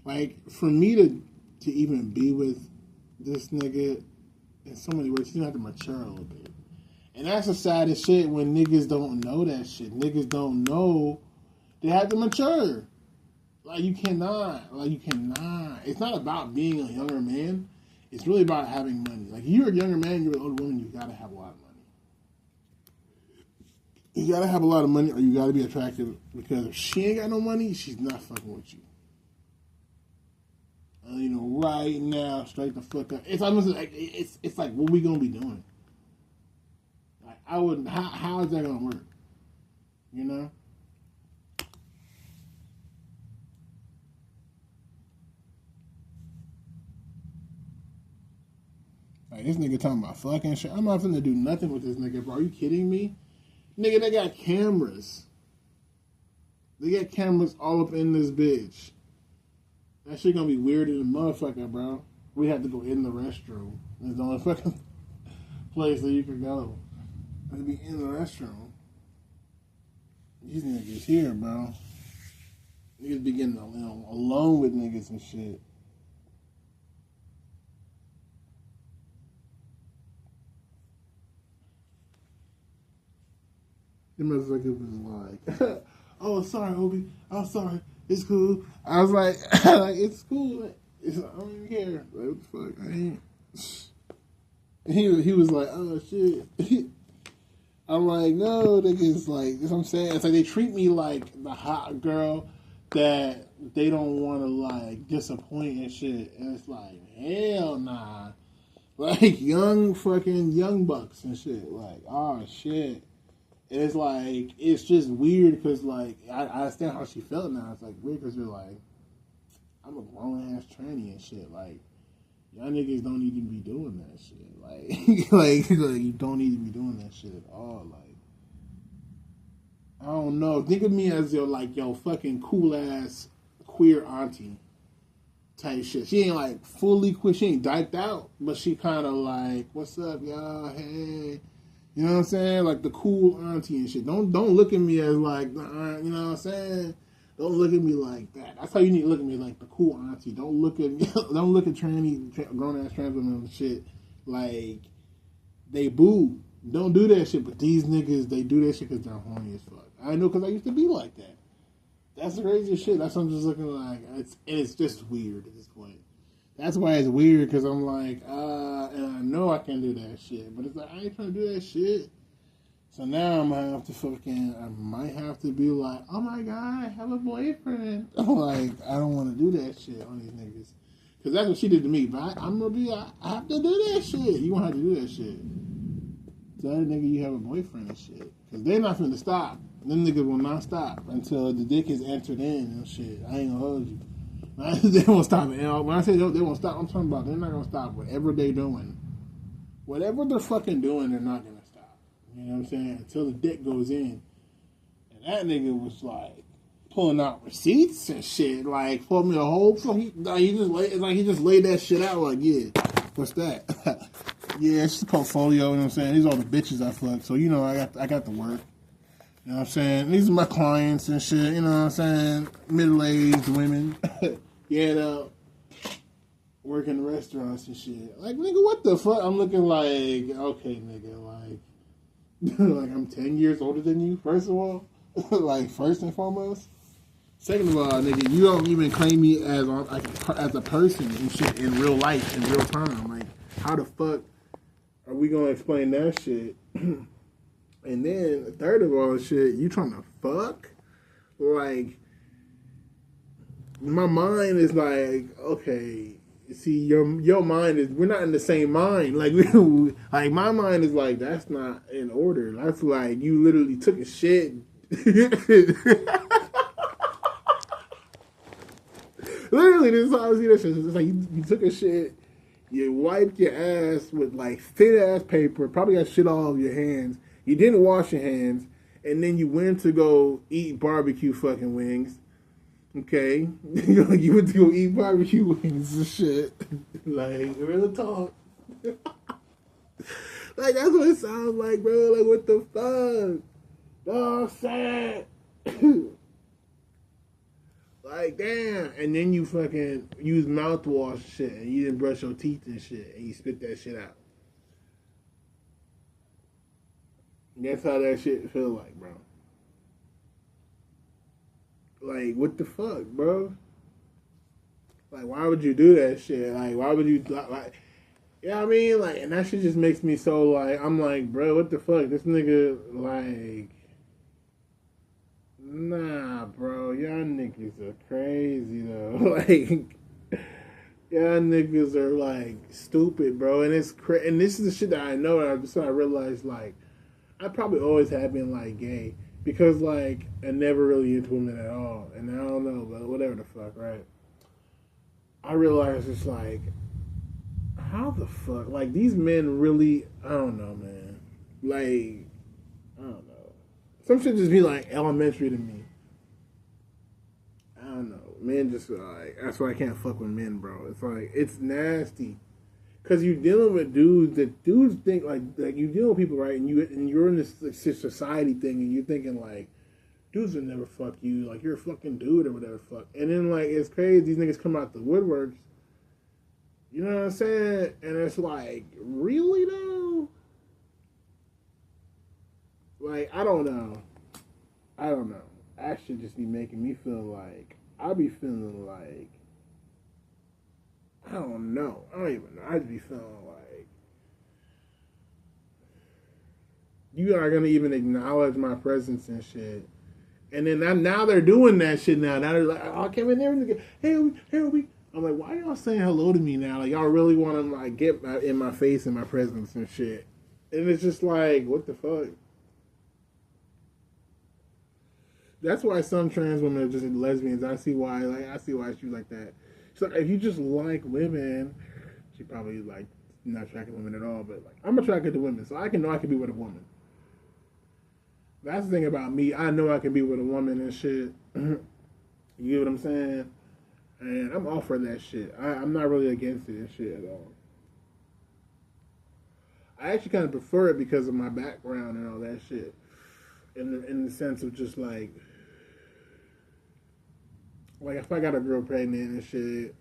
like for me to even be with this nigga in so many ways, you have to mature a little bit. And that's the saddest shit when niggas don't know that shit. Niggas don't know they have to mature. You cannot. It's not about being a younger man. It's really about having money. Like, if you're a younger man, you're an older woman, you gotta have a lot of money. You gotta have a lot of money or you gotta be attractive, because if she ain't got no money, she's not fucking with you. You know, right now, straight the fuck up. It's almost like, it's like, what we gonna be doing? Like, I wouldn't, how is that gonna work? You know? Like, this nigga talking about fucking shit. I'm not finna do nothing with this nigga, bro. Are you kidding me? Nigga, they got cameras. They got cameras all up in this bitch. That shit gonna be weird as a motherfucker, bro. We have to go in the restroom. There's the only fucking place that you can go. To be in the restroom. These niggas here, bro. Niggas be getting alone with niggas and shit. The motherfucker was like, oh, sorry, Obi. Oh, sorry. It's cool. I was like, it's cool. I don't even care. Like, what the fuck? I ain't. He was like, oh, shit. I'm like, no, niggas, like, you know what I'm saying? It's like they treat me like the hot girl that they don't want to, like, disappoint and shit. And it's like, hell nah. Like, young bucks and shit. Like, oh, shit. And it's like, it's just weird because, like, I understand how she felt now. It's like weird because you're like, I'm a grown ass tranny and shit. Like, Y'all niggas don't need to be doing that shit. Like you don't need to be doing that shit at all. Like, I don't know. Think of me as your fucking cool ass queer auntie type shit. She ain't like fully queer. She ain't dyked out, but she kind of like, what's up, y'all? Hey, you know what I'm saying? Like the cool auntie and shit. Don't look at me as like, you know what I'm saying? Don't look at me like that. That's how you need to look at me, like the cool auntie. Don't look at me. Don't look at grown ass trans women and shit like they boo. Don't do that shit. But these niggas, they do that shit because they're horny as fuck. I know because I used to be like that. That's the craziest shit. That's what I'm just looking like. It's just weird at this point. That's why it's weird because I'm like, and I know I can do that shit, but it's like I ain't trying to do that shit. So now I might have to be like, oh my god, I have a boyfriend. Like, I don't want to do that shit on these niggas. Because that's what she did to me. But I have to do that shit. You won't have to do that shit. Tell that nigga you have a boyfriend and shit. Because they're not finna stop. Them niggas will not stop until the dick is entered in and shit. I ain't gonna hold you. They won't stop. When I say they won't stop, I'm talking about they're not gonna stop whatever they're doing. Whatever they're fucking doing, they're not gonna stop. You know what I'm saying? Until the dick goes in. And that nigga was like pulling out receipts and shit. Like, pulled me a whole. So he just laid that shit out. Like, yeah, what's that? Yeah, it's just a portfolio. You know what I'm saying? These are all the bitches I fuck. So you know, I got the work. You know what I'm saying? These are my clients and shit. You know what I'm saying? Middle-aged women. Yeah, work in restaurants and shit. Like, nigga, what the fuck? I'm looking like, okay, nigga, like, like I'm 10 years older than you, first of all. Like, first and foremost. Second of all, nigga, you don't even claim me as a person and shit in real life, in real time. Like, how the fuck are we gonna explain that shit? And then, third of all, shit, you trying to fuck? Like, my mind is like, okay, see, your mind is, we're not in the same mind. Like, like my mind is like, that's not in order. That's like, you literally took a shit. Literally, this is how I see that shit. It's like, you took a shit, you wiped your ass with, like, thin-ass paper, probably got shit all over your hands. You didn't wash your hands, and then you went to go eat barbecue fucking wings. Okay? You went to go eat barbecue wings and shit. Like, real talk. Like, that's what it sounds like, bro. Like, what the fuck? Oh, sad. Like, damn. And then you fucking use mouthwash and shit, and you didn't brush your teeth and shit, and you spit that shit out. That's how that shit feel like, bro. Like, what the fuck, bro? Like, why would you do that shit? Like, why would you, like, you know what I mean? Like, and that shit just makes me so, like, I'm like, bro, what the fuck? This nigga, like, nah, bro, y'all niggas are crazy, though. Like, y'all niggas are, like, stupid, bro. And it's and this is the shit that I know, and I realized, like, I probably always have been, like, gay. Because, like, I never really into women at all. And I don't know, but whatever the fuck, right? I realized it's like, how the fuck? Like, these men really, I don't know, man. Like, I don't know. Some shit just be, like, elementary to me. I don't know. Men just, like, that's why I can't fuck with men, bro. It's like, it's nasty. Because you're dealing with dudes that dudes think like you deal with people, right? And you're in this society thing, and you're thinking like, dudes will never fuck you, like you're a fucking dude or whatever the fuck. And then like it's crazy, these niggas come out the woodworks. You know what I'm saying? And it's like, really though? Like I don't know. That should just be making me feel like I be feeling like. I don't know. I don't even know. I just be feeling like you are gonna even acknowledge my presence and shit. And then now they're doing that shit now. Now they're like, oh, I came in there and hey, we. I'm like, why y'all saying hello to me now? Like y'all really want to like get in my face and my presence and shit. And it's just like, what the fuck? That's why some trans women are just lesbians. I see why she's like that. So if you just like women, she probably like not attracted to women at all. But like, I'm attracted to women, so I can know I can be with a woman. That's the thing about me. I know I can be with a woman and shit. You get what I'm saying? And I'm all for that shit. I'm not really against it and shit at all. I actually kind of prefer it because of my background and all that shit. In the sense of just like if I got a girl pregnant and shit,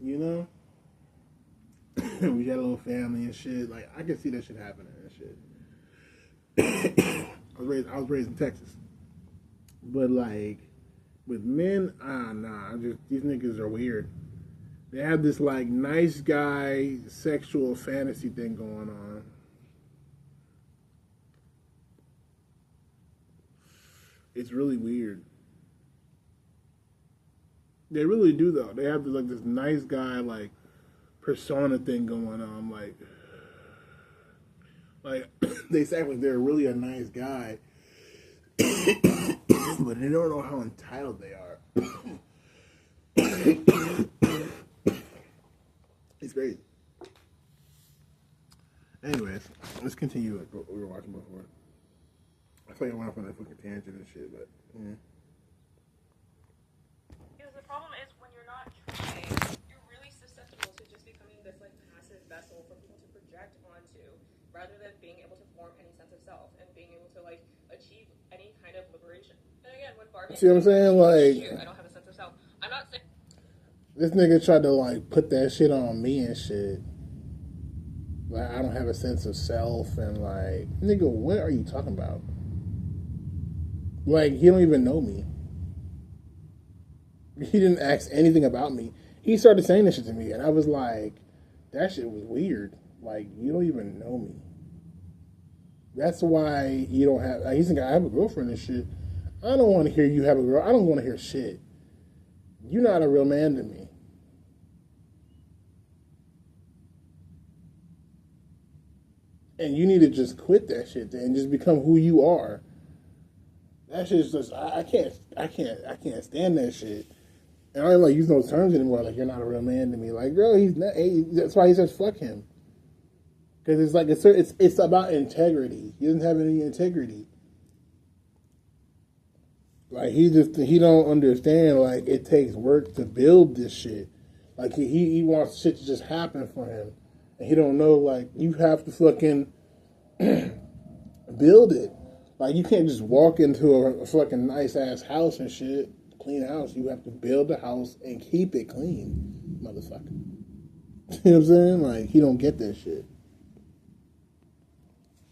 you know, we got a little family and shit. Like I can see that shit happening and shit. I was raised in Texas, but like with men, nah. These niggas are weird. They have this like nice guy sexual fantasy thing going on. It's really weird. They really do though. They have like this nice guy like persona thing going on. Like they act like they're really a nice guy, but they don't know how entitled they are. It's crazy. Anyways, let's continue with what we were watching before. I thought you went off on that fucking tangent and shit, but yeah. Because the problem is when you're not trying, you're really susceptible to just becoming this like passive vessel for people to project onto, rather than being able to form any sense of self and being able to like achieve any kind of liberation. And again, when Barbie, see what I'm saying? Like, I don't have a sense of self. I'm not saying this nigga tried to like put that shit on me and shit. Like I don't have a sense of self and like, nigga, what are you talking about? Like he don't even know me. He didn't ask anything about me. He started saying this shit to me, and I was like, that shit was weird. Like you don't even know me. That's why you don't have. He's like, I have a girlfriend and shit. I don't want to hear you have a girl. I don't want to hear shit. You're not a real man to me. And you need to just quit that shit and just become who you are. That shit's just I can't stand that shit. And I don't like use those terms anymore. Like you're not a real man to me. Like girl, he's not. That's why he says fuck him. Because it's like it's about integrity. He doesn't have any integrity. Like he don't understand. Like it takes work to build this shit. Like he wants shit to just happen for him. And he don't know, like, you have to fucking build it. Like, you can't just walk into a fucking nice-ass house and shit, clean house. You have to build the house and keep it clean, motherfucker. You know what I'm saying? Like, he don't get that shit.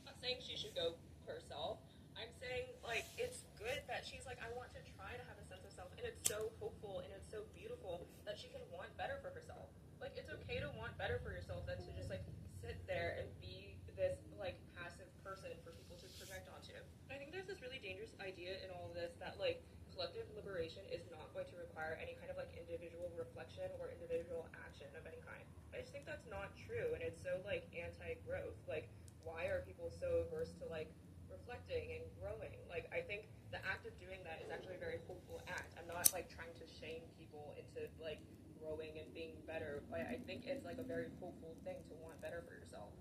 I'm not saying she should go herself. I'm saying, like, it's good that she's like, I want to try to have a sense of self. And it's so hopeful and it's so beautiful that she can want better for herself. Like, it's okay to want better for yourself than to just, like, sit there and be this, like, passive person for people to project onto. I think there's this really dangerous idea in all of this that, like, collective liberation is not going to require any kind of, like, individual reflection or individual action of any kind. I just think that's not true, and it's so, like, anti-growth. Like, why are people so averse to, like, reflecting and growing? Like, I think the act of doing that is actually a very hopeful act. I'm not, like, trying to shame people into, like, growing and being better. I think it's like a very hopeful thing to want better for yourself.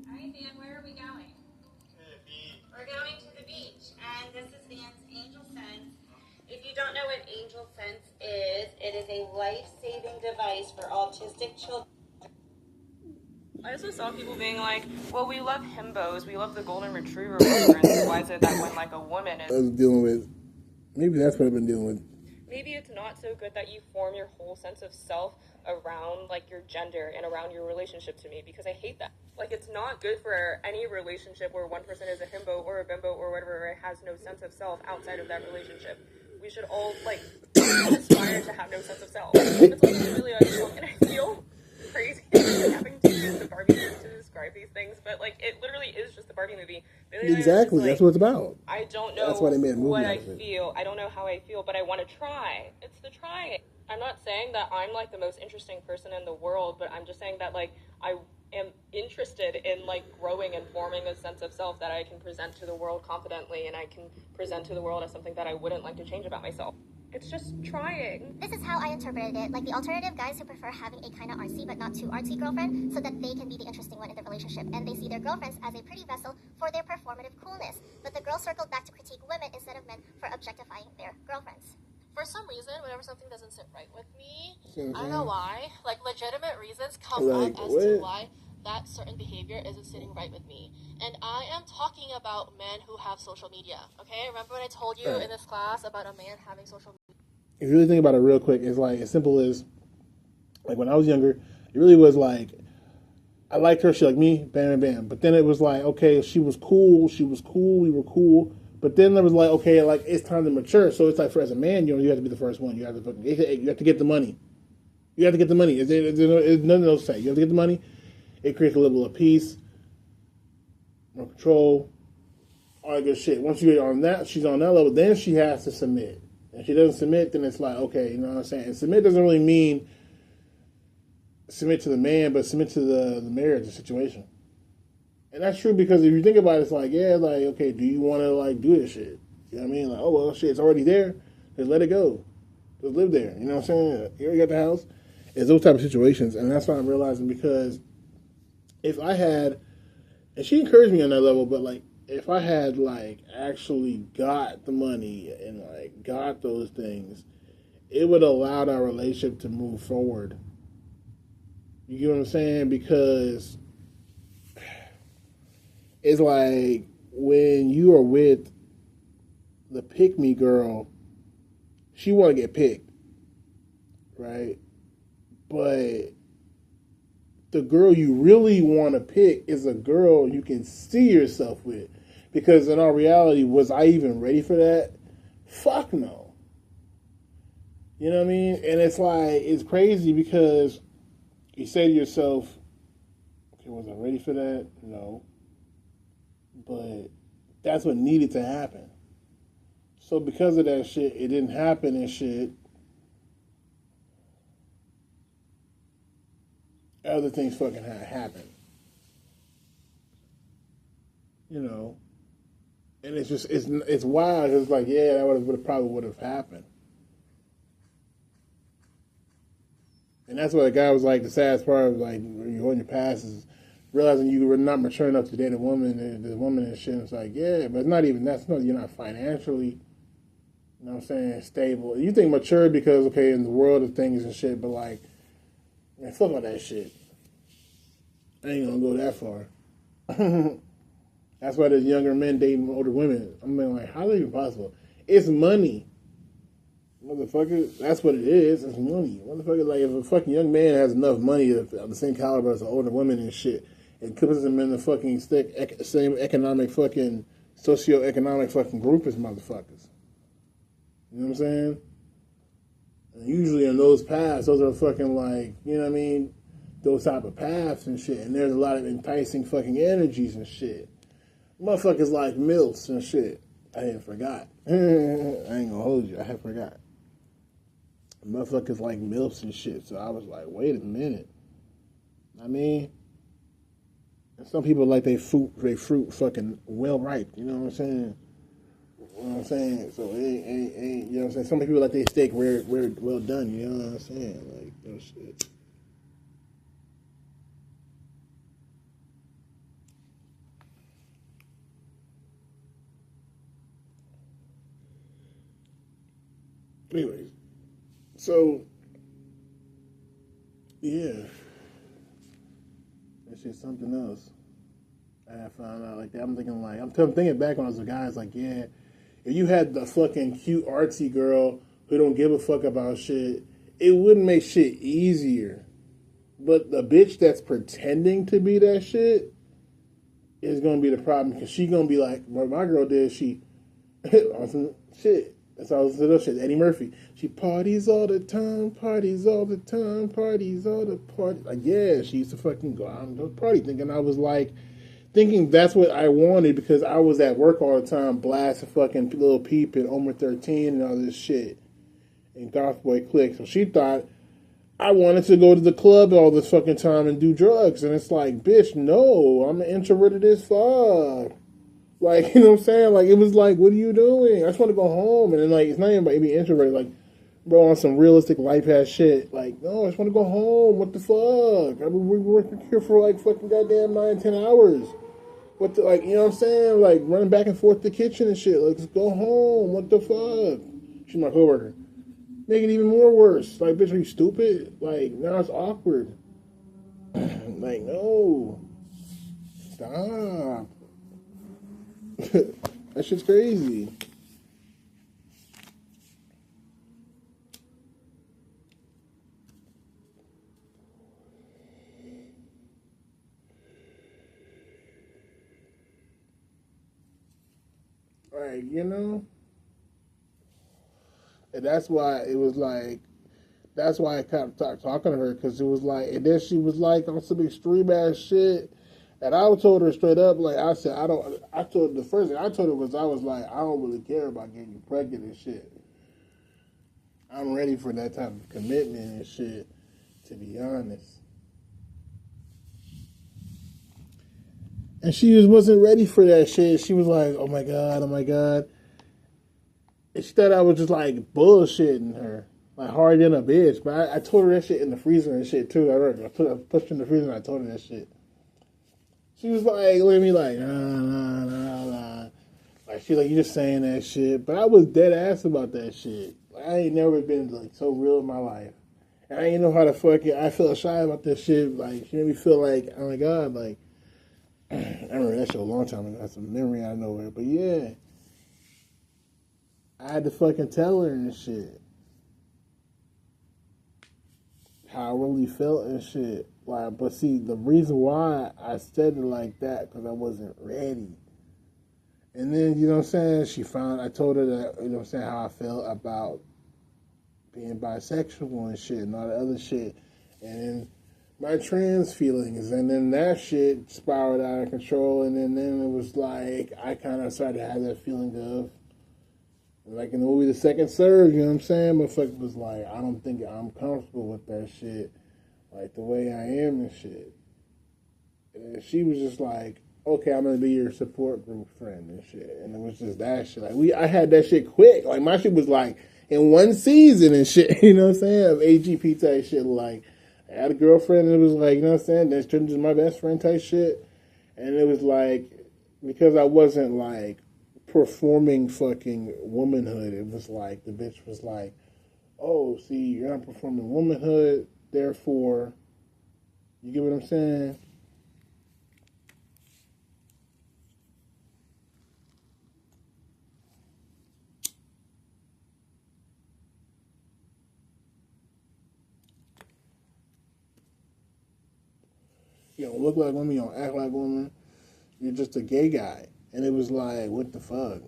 Alright, Van, where are we going? To the beach. We're going to the beach, and this is Van's Angel Sense. If you don't know what Angel Sense is, it is a life-saving device for autistic children. I also saw people being like, well, we love himbos, we love the golden retriever movement, so why is it that when like a woman is... I was dealing with, maybe that's what I've been dealing with. Maybe it's not so good that you form your whole sense of self around like your gender and around your relationship to me, because I hate that. Like, it's not good for any relationship where one person is a himbo or a bimbo or whatever, or has no sense of self outside of that relationship. We should all like aspire to have no sense of self. It's like really ideal, and I feel crazy having to use the Barbie movie to describe these things, but like it literally is just the Barbie movie. Exactly, that's what it's about. I don't know That's why they made a movie what out I of it. feel. I don't know how I feel, but I want to try. It's the try. I'm not saying that I'm like the most interesting person in the world, but I'm just saying that like I am interested in like growing and forming a sense of self that I can present to the world confidently, and I can present to the world as something that I wouldn't like to change about myself. It's just trying. This is how I interpreted it. Like the alternative guys who prefer having a kind of artsy but not too artsy girlfriend so that they can be the interesting one in the relationship. And they see their girlfriends as a pretty vessel for their performative coolness. But the girls circled back to critique women instead of men for objectifying their girlfriends. For some reason, whenever something doesn't sit right with me, I don't know why, like legitimate reasons come up as to why that certain behavior isn't sitting right with me. And I am talking about men who have social media, okay? Remember when I told you in this class about a man having social media? If you really think about it real quick, it's like as simple as, like when I was younger, it really was like, I liked her, she liked me, bam, bam, bam. But then it was like, okay, she was cool, we were cool. But then there was like, okay, like it's time to mature. So it's like, for as a man, you have to be the first one. You have to get the money. You have to get the money. There's nothing else to say. You have to get the money. It creates a level of peace, more control, all that good shit. Once you get on that, she's on that level, then she has to submit. If she doesn't submit, then it's like, okay, you know what I'm saying? And submit doesn't really mean submit to the man, but submit to the marriage, the situation. And that's true because if you think about it, it's like, yeah, like, okay, do you want to, like, do this shit? You know what I mean? Like, oh, well, shit, it's already there. Just let it go. Just live there. You know what I'm saying? You already got the house. It's those type of situations. And that's what I'm realizing because if I had, and she encouraged me on that level, but, like, if I had, like, actually got the money and, like, got those things, it would allow our relationship to move forward. You get what I'm saying? Because it's like when you are with the pick-me girl, she want to get picked, right? But the girl you really want to pick is a girl you can see yourself with. Because in all reality, was I even ready for that? Fuck no. You know what I mean? And it's like, it's crazy because you say to yourself, okay, was I ready for that? No. But that's what needed to happen. So because of that shit, it didn't happen and shit. Other things fucking happened. You know? And it's just, it's wild. It's like, yeah, that probably would have happened. And that's what the guy was like, the saddest part of like, when you're holding your past is realizing you were not mature enough to date a woman and shit. And it's like, yeah, but it's not even, you're not financially, you know what I'm saying, stable. You think mature because, okay, in the world of things and shit, but like, man, fuck all that shit. I ain't gonna go that far. That's why there's younger men dating older women. I mean, like, how is that even possible? It's money. Motherfucker, that's what it is. It's money. Motherfucker, like, if a fucking young man has enough money of the same caliber as an older woman and shit, and puts them in the fucking same economic fucking, socioeconomic fucking group as motherfuckers. You know what I'm saying? And usually in those paths, those are fucking like, you know what I mean? Those type of paths and shit. And there's a lot of enticing fucking energies and shit. Motherfuckers like MILFs and shit. I had forgot. I ain't gonna hold you. I had forgot. Motherfuckers like MILFs and shit. So I was like, wait a minute. I mean, and some people like they fruit fucking well ripe. You know what I'm saying? You know what I'm saying? So it ain't you know what I'm saying? Some people like they steak well done. You know what I'm saying? Like, no shit. Anyways, so yeah, that shit's something else. I found out like that. I'm thinking back when I was a guy. It's like, yeah, if you had the fucking cute artsy girl who don't give a fuck about shit, it wouldn't make shit easier. But the bitch that's pretending to be that shit is gonna be the problem because she gonna be like, what my girl did. She on some shit. That's all this shit. Eddie Murphy. She parties all the time, parties all the time, parties all the party. Like, yeah, she used to fucking go out and go party, thinking that's what I wanted because I was at work all the time, blasting fucking Lil Peep and Omer 13 and all this shit, and Goth Boy Click. So she thought I wanted to go to the club all this fucking time and do drugs, and it's like, bitch, no, I'm introverted as fuck. Like, you know what I'm saying? Like, it was like, what are you doing? I just want to go home. And then, like, it's not even about being introverted. Like, bro, on some realistic life ass shit. Like, no, I just want to go home. What the fuck? I've been working here for like fucking goddamn 9-10 hours. What the, like, you know what I'm saying? Like, running back and forth to the kitchen and shit. Like, let's go home. What the fuck? She's my coworker. Make it even more worse. Like, bitch, are you stupid? Like, now it's awkward. Like, no. Stop. That shit's crazy. Like, you know? And that's why it was like, that's why I kept talking to her, because it was like, and then she was like on some extreme ass shit. And I told her straight up, like, I said, the first thing I told her was, I was like, I don't really care about getting you pregnant and shit. I'm ready for that type of commitment and shit, to be honest. And she just wasn't ready for that shit. She was like, oh my God, oh my God. And she thought I was just like bullshitting her. Like hard than a bitch. But I told her that shit in the freezer and shit too. I pushed her in the freezer and I told her that shit. She was like, look at me like, nah. Like, she like, you just saying that shit. But I was dead ass about that shit. Like, I ain't never been like so real in my life. And I ain't know how to fucking, I felt shy about that shit. Like, she made me feel like, oh my God, like, I remember that shit a long time ago. That's a memory out of nowhere. But yeah, I had to fucking tell her and shit. How I really felt and shit. Like, but see, the reason why I said it like that, because I wasn't ready. And then, you know what I'm saying, I told her that, you know what I'm saying, how I felt about being bisexual and shit and all the other shit. And then my trans feelings, and then that shit spiraled out of control, and then it was like, I kind of started to have that feeling of, like in the movie The Second Surge, you know what I'm saying? Motherfucker was like, I don't think I'm comfortable with that shit, like the way I am and shit. And she was just like, okay, I'm gonna be your support group friend and shit. And it was just that shit. Like I had that shit quick. Like my shit was like in one season and shit, you know what I'm saying? Of AGP type shit. Like I had a girlfriend and it was like, you know what I'm saying? That's turned into my best friend type shit. And it was like, because I wasn't like performing fucking womanhood, it was like the bitch was like, oh, see, you're not performing womanhood, therefore, you get what I'm saying? You don't look like women, you don't act like women, you're just a gay guy. And it was like, what the fuck?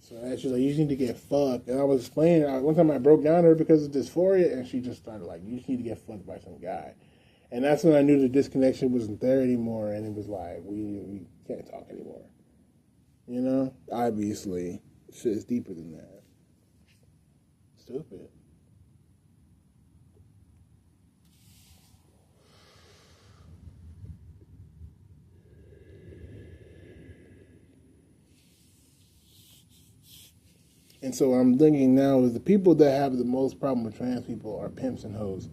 So she's like, you just need to get fucked. And I was explaining, one time I broke down to her because of dysphoria, and she just started like, you just need to get fucked by some guy. And that's when I knew the disconnection wasn't there anymore, and it was like, we can't talk anymore. You know? Obviously, shit is deeper than that. Stupid. And so what I'm thinking now is the people that have the most problem with trans people are pimps and hoes.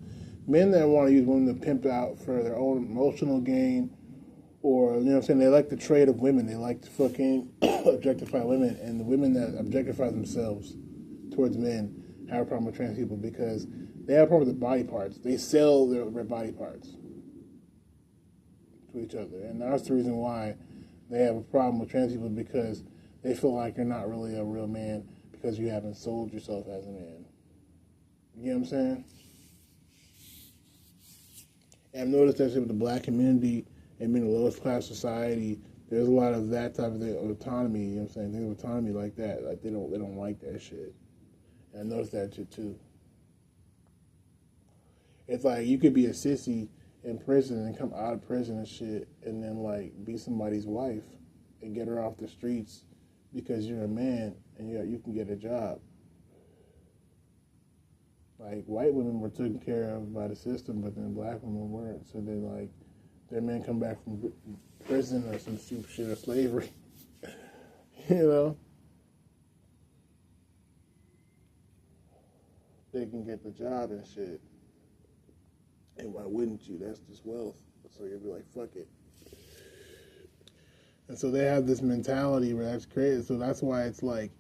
Men that want to use women to pimp out for their own emotional gain, or, you know what I'm saying, they like the trade of women. They like to fucking objectify women. And the women that objectify themselves towards men have a problem with trans people because they have a problem with their body parts. They sell their body parts to each other. And that's the reason why they have a problem with trans people, because they feel like you're not really a real man because you haven't sold yourself as a man. You know what I'm saying? And I've noticed that shit with the black community and being the lowest class society, there's a lot of that type of autonomy, you know what I'm saying? They have autonomy like that. Like they don't like that shit. And I noticed that shit too. It's like you could be a sissy in prison and come out of prison and shit and then like be somebody's wife and get her off the streets because you're a man and you can get a job. Like white women were taken care of by the system, but then black women weren't. So then like their men come back from prison or some stupid shit or slavery. You know? they can get the job and shit. And why wouldn't you? That's just wealth. So you'd be like, fuck it. And so they have this mentality where that's crazy. So that's why it's like,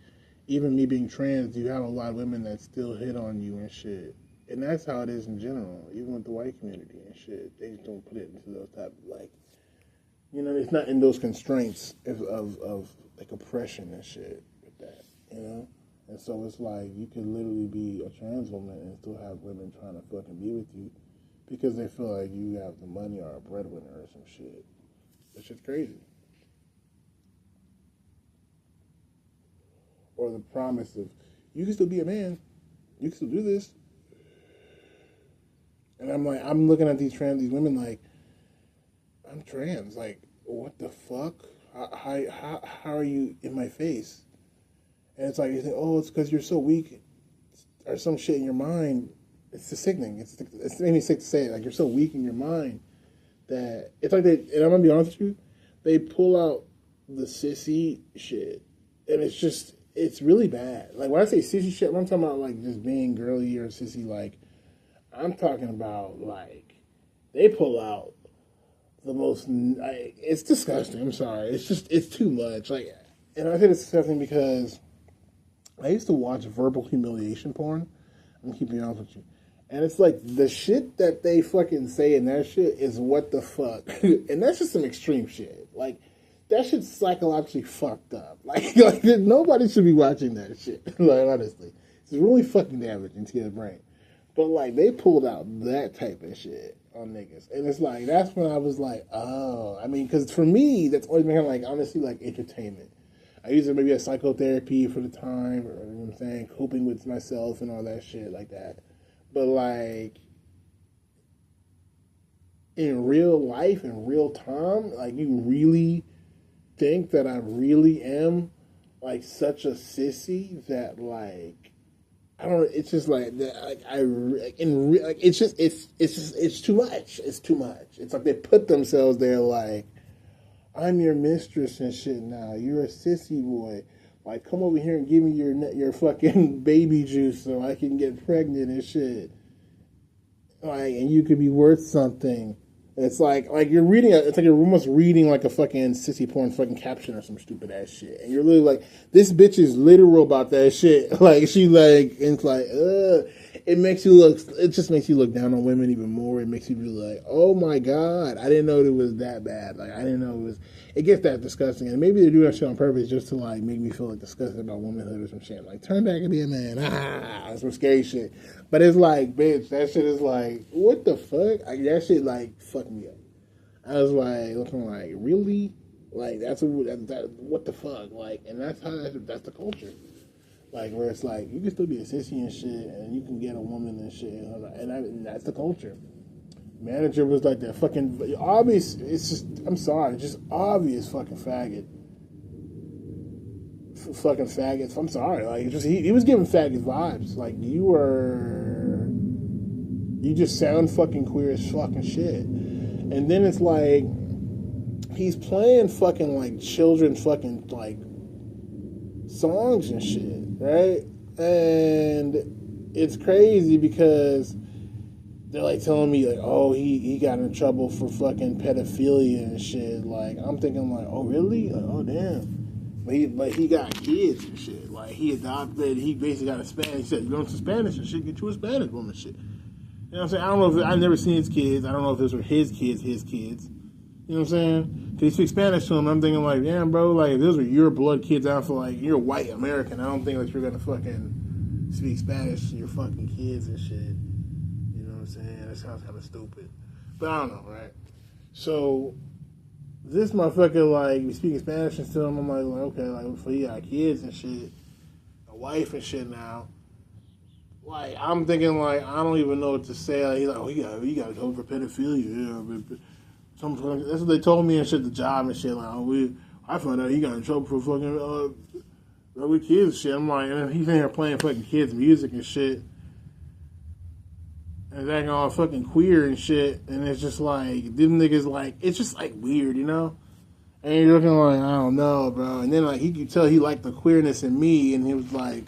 even me being trans, you have a lot of women that still hit on you and shit. And that's how it is in general, even with the white community and shit. They just don't put it into those type of, like, you know, it's not in those constraints of like oppression and shit with that, you know? And so it's like, you could literally be a trans woman and still have women trying to fucking be with you because they feel like you have the money or a breadwinner or some shit. That shit's crazy. Or the promise of, you can still be a man. You can still do this. And I'm like, I'm looking at these women like, I'm trans. Like, what the fuck? How are you in my face? And it's like, you think, oh, it's because you're so weak or some shit in your mind. It's just sickening. It's made me sick to say it. Like, you're so weak in your mind that it's like and I'm going to be honest with you, they pull out the sissy shit. And it's just, it's really bad. Like, when I say sissy shit, I'm talking about, like, just being girly or sissy, like, I'm talking about, like, they pull out the most, it's disgusting, I'm sorry. It's just, it's too much. Like, and I think it's disgusting because I used to watch verbal humiliation porn. I'm keeping it honest with you. And it's like, the shit that they fucking say in that shit is what the fuck. And that's just some extreme shit. Like, that shit's psychologically fucked up. Like nobody should be watching that shit. Like, honestly. It's really fucking damaging to your brain. But, like, they pulled out that type of shit on niggas. And it's like, that's when I was like, oh. I mean, because for me, that's always been, like, honestly, like, entertainment. I use it maybe as psychotherapy for the time, or, you know what I'm saying, coping with myself and all that shit like that. But, like, in real life, in real time, like, you really think that I really am, like, such a sissy that, like, I don't. It's just like that. Like, it's too much. It's too much. It's like they put themselves there, like, I'm your mistress and shit now. You're a sissy boy. Like, come over here and give me your fucking baby juice so I can get pregnant and shit. Like, and you could be worth something. It's like you're reading it's like you're almost reading like a fucking sissy porn fucking caption or some stupid ass shit. And you're literally like, this bitch is literal about that shit. Like, she like, and it's like, it just makes you look down on women even more. It makes you be like, oh my God, I didn't know it was that bad. Like, I didn't know it gets that disgusting. And maybe they do that shit on purpose just to like make me feel like disgusted about womanhood or some shit. Like, turn back and be a man. Some scary shit. But it's like, bitch, that shit is like, what the fuck? That shit like fucked me up. I was like, looking like, really? Like, what the fuck? Like, and that's the culture. Like, where it's like, you can still be a sissy and shit, and you can get a woman and shit, and that's the culture. Manager was like that fucking obvious. It's just, I'm sorry, just obvious fucking faggot. Fucking faggots. I'm sorry. Like, just he was giving faggot vibes. Like, you just sound fucking queer as fucking shit. And then it's like, he's playing fucking like children's fucking like songs and shit, right? And it's crazy because they're like telling me like, oh, he got in trouble for fucking pedophilia and shit. Like, I'm thinking like, oh really? Like, oh damn. But he got kids and shit. Like, he adopted, he basically got a Spanish. He said, you want some Spanish and shit? Get you a Spanish woman shit. You know what I'm saying? I don't know if I've never seen his kids. I don't know if those were his kids. You know what I'm saying? Because he speaks Spanish to him. I'm thinking like, damn, bro, like, if those were your blood kids, I feel like you're white American. I don't think that you're gonna fucking speak Spanish to your fucking kids and shit. You know what I'm saying? That sounds kind of stupid. But I don't know, right? So this motherfucker, like, be speaking Spanish and stuff. I'm like, okay, like, so you got kids and shit, a wife and shit now. Like, I'm thinking, like, I don't even know what to say. Like, he's like, oh, you got to go for pedophilia. Yeah, that's what they told me and shit, the job and shit. Like, I found out he got in trouble for fucking with kids and shit. I'm like, and he's in here playing fucking kids' music and shit. And acting all fucking queer and shit. And it's just like, them niggas, like, it's just like weird, you know? And you're looking like, I don't know, bro. And then, like, he could tell he liked the queerness in me. And he was like,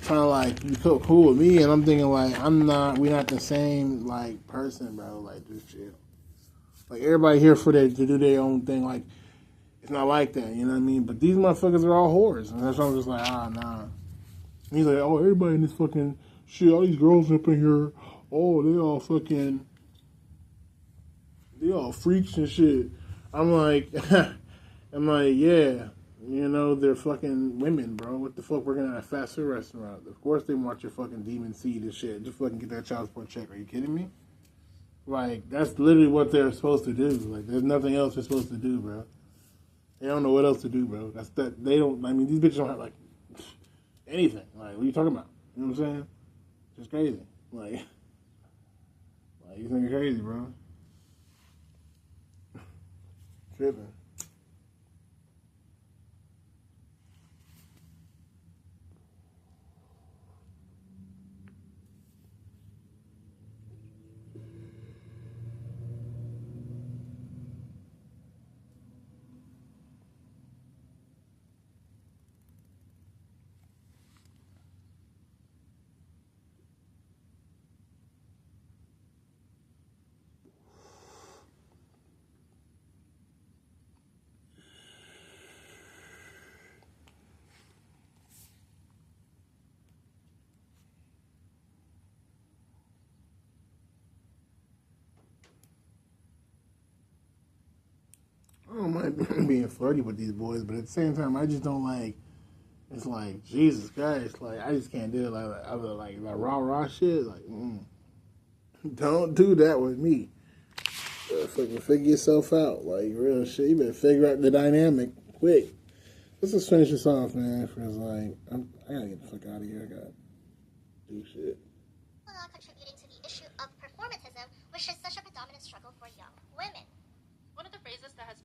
trying to like be cool with me, and I'm thinking like we're not the same like person, bro. Like just chill. Like everybody here to do their own thing. Like it's not like that, you know what I mean? But these motherfuckers are all whores, and that's why I'm just like, nah. And he's like, oh, everybody in this fucking shit, all these girls up in here, oh, they all freaks and shit. I'm like, yeah. You know, they're fucking women, bro. What the fuck? We're gonna have a fast food restaurant. Of course they want your fucking demon seed and shit. Just fucking get that child support check. Are you kidding me? Like, that's literally what they're supposed to do. Like, there's nothing else they're supposed to do, bro. They don't know what else to do, bro. They don't, I mean, these bitches don't have, like, anything. Like, what are you talking about? You know what I'm saying? Just crazy. Like you think you're crazy, bro. Tripping. I don't mind being flirty with these boys, but at the same time, I just don't like. It's like Jesus Christ, like I just can't do it. Like rah shit. Like, don't do that with me. Fucking figure yourself out. Like real shit. You better figure out the dynamic quick. Let's just finish this off, man. For like, I gotta get the fuck out of here. I gotta do shit. Contributing to the issue of performatism, which is such a predominant struggle for young women.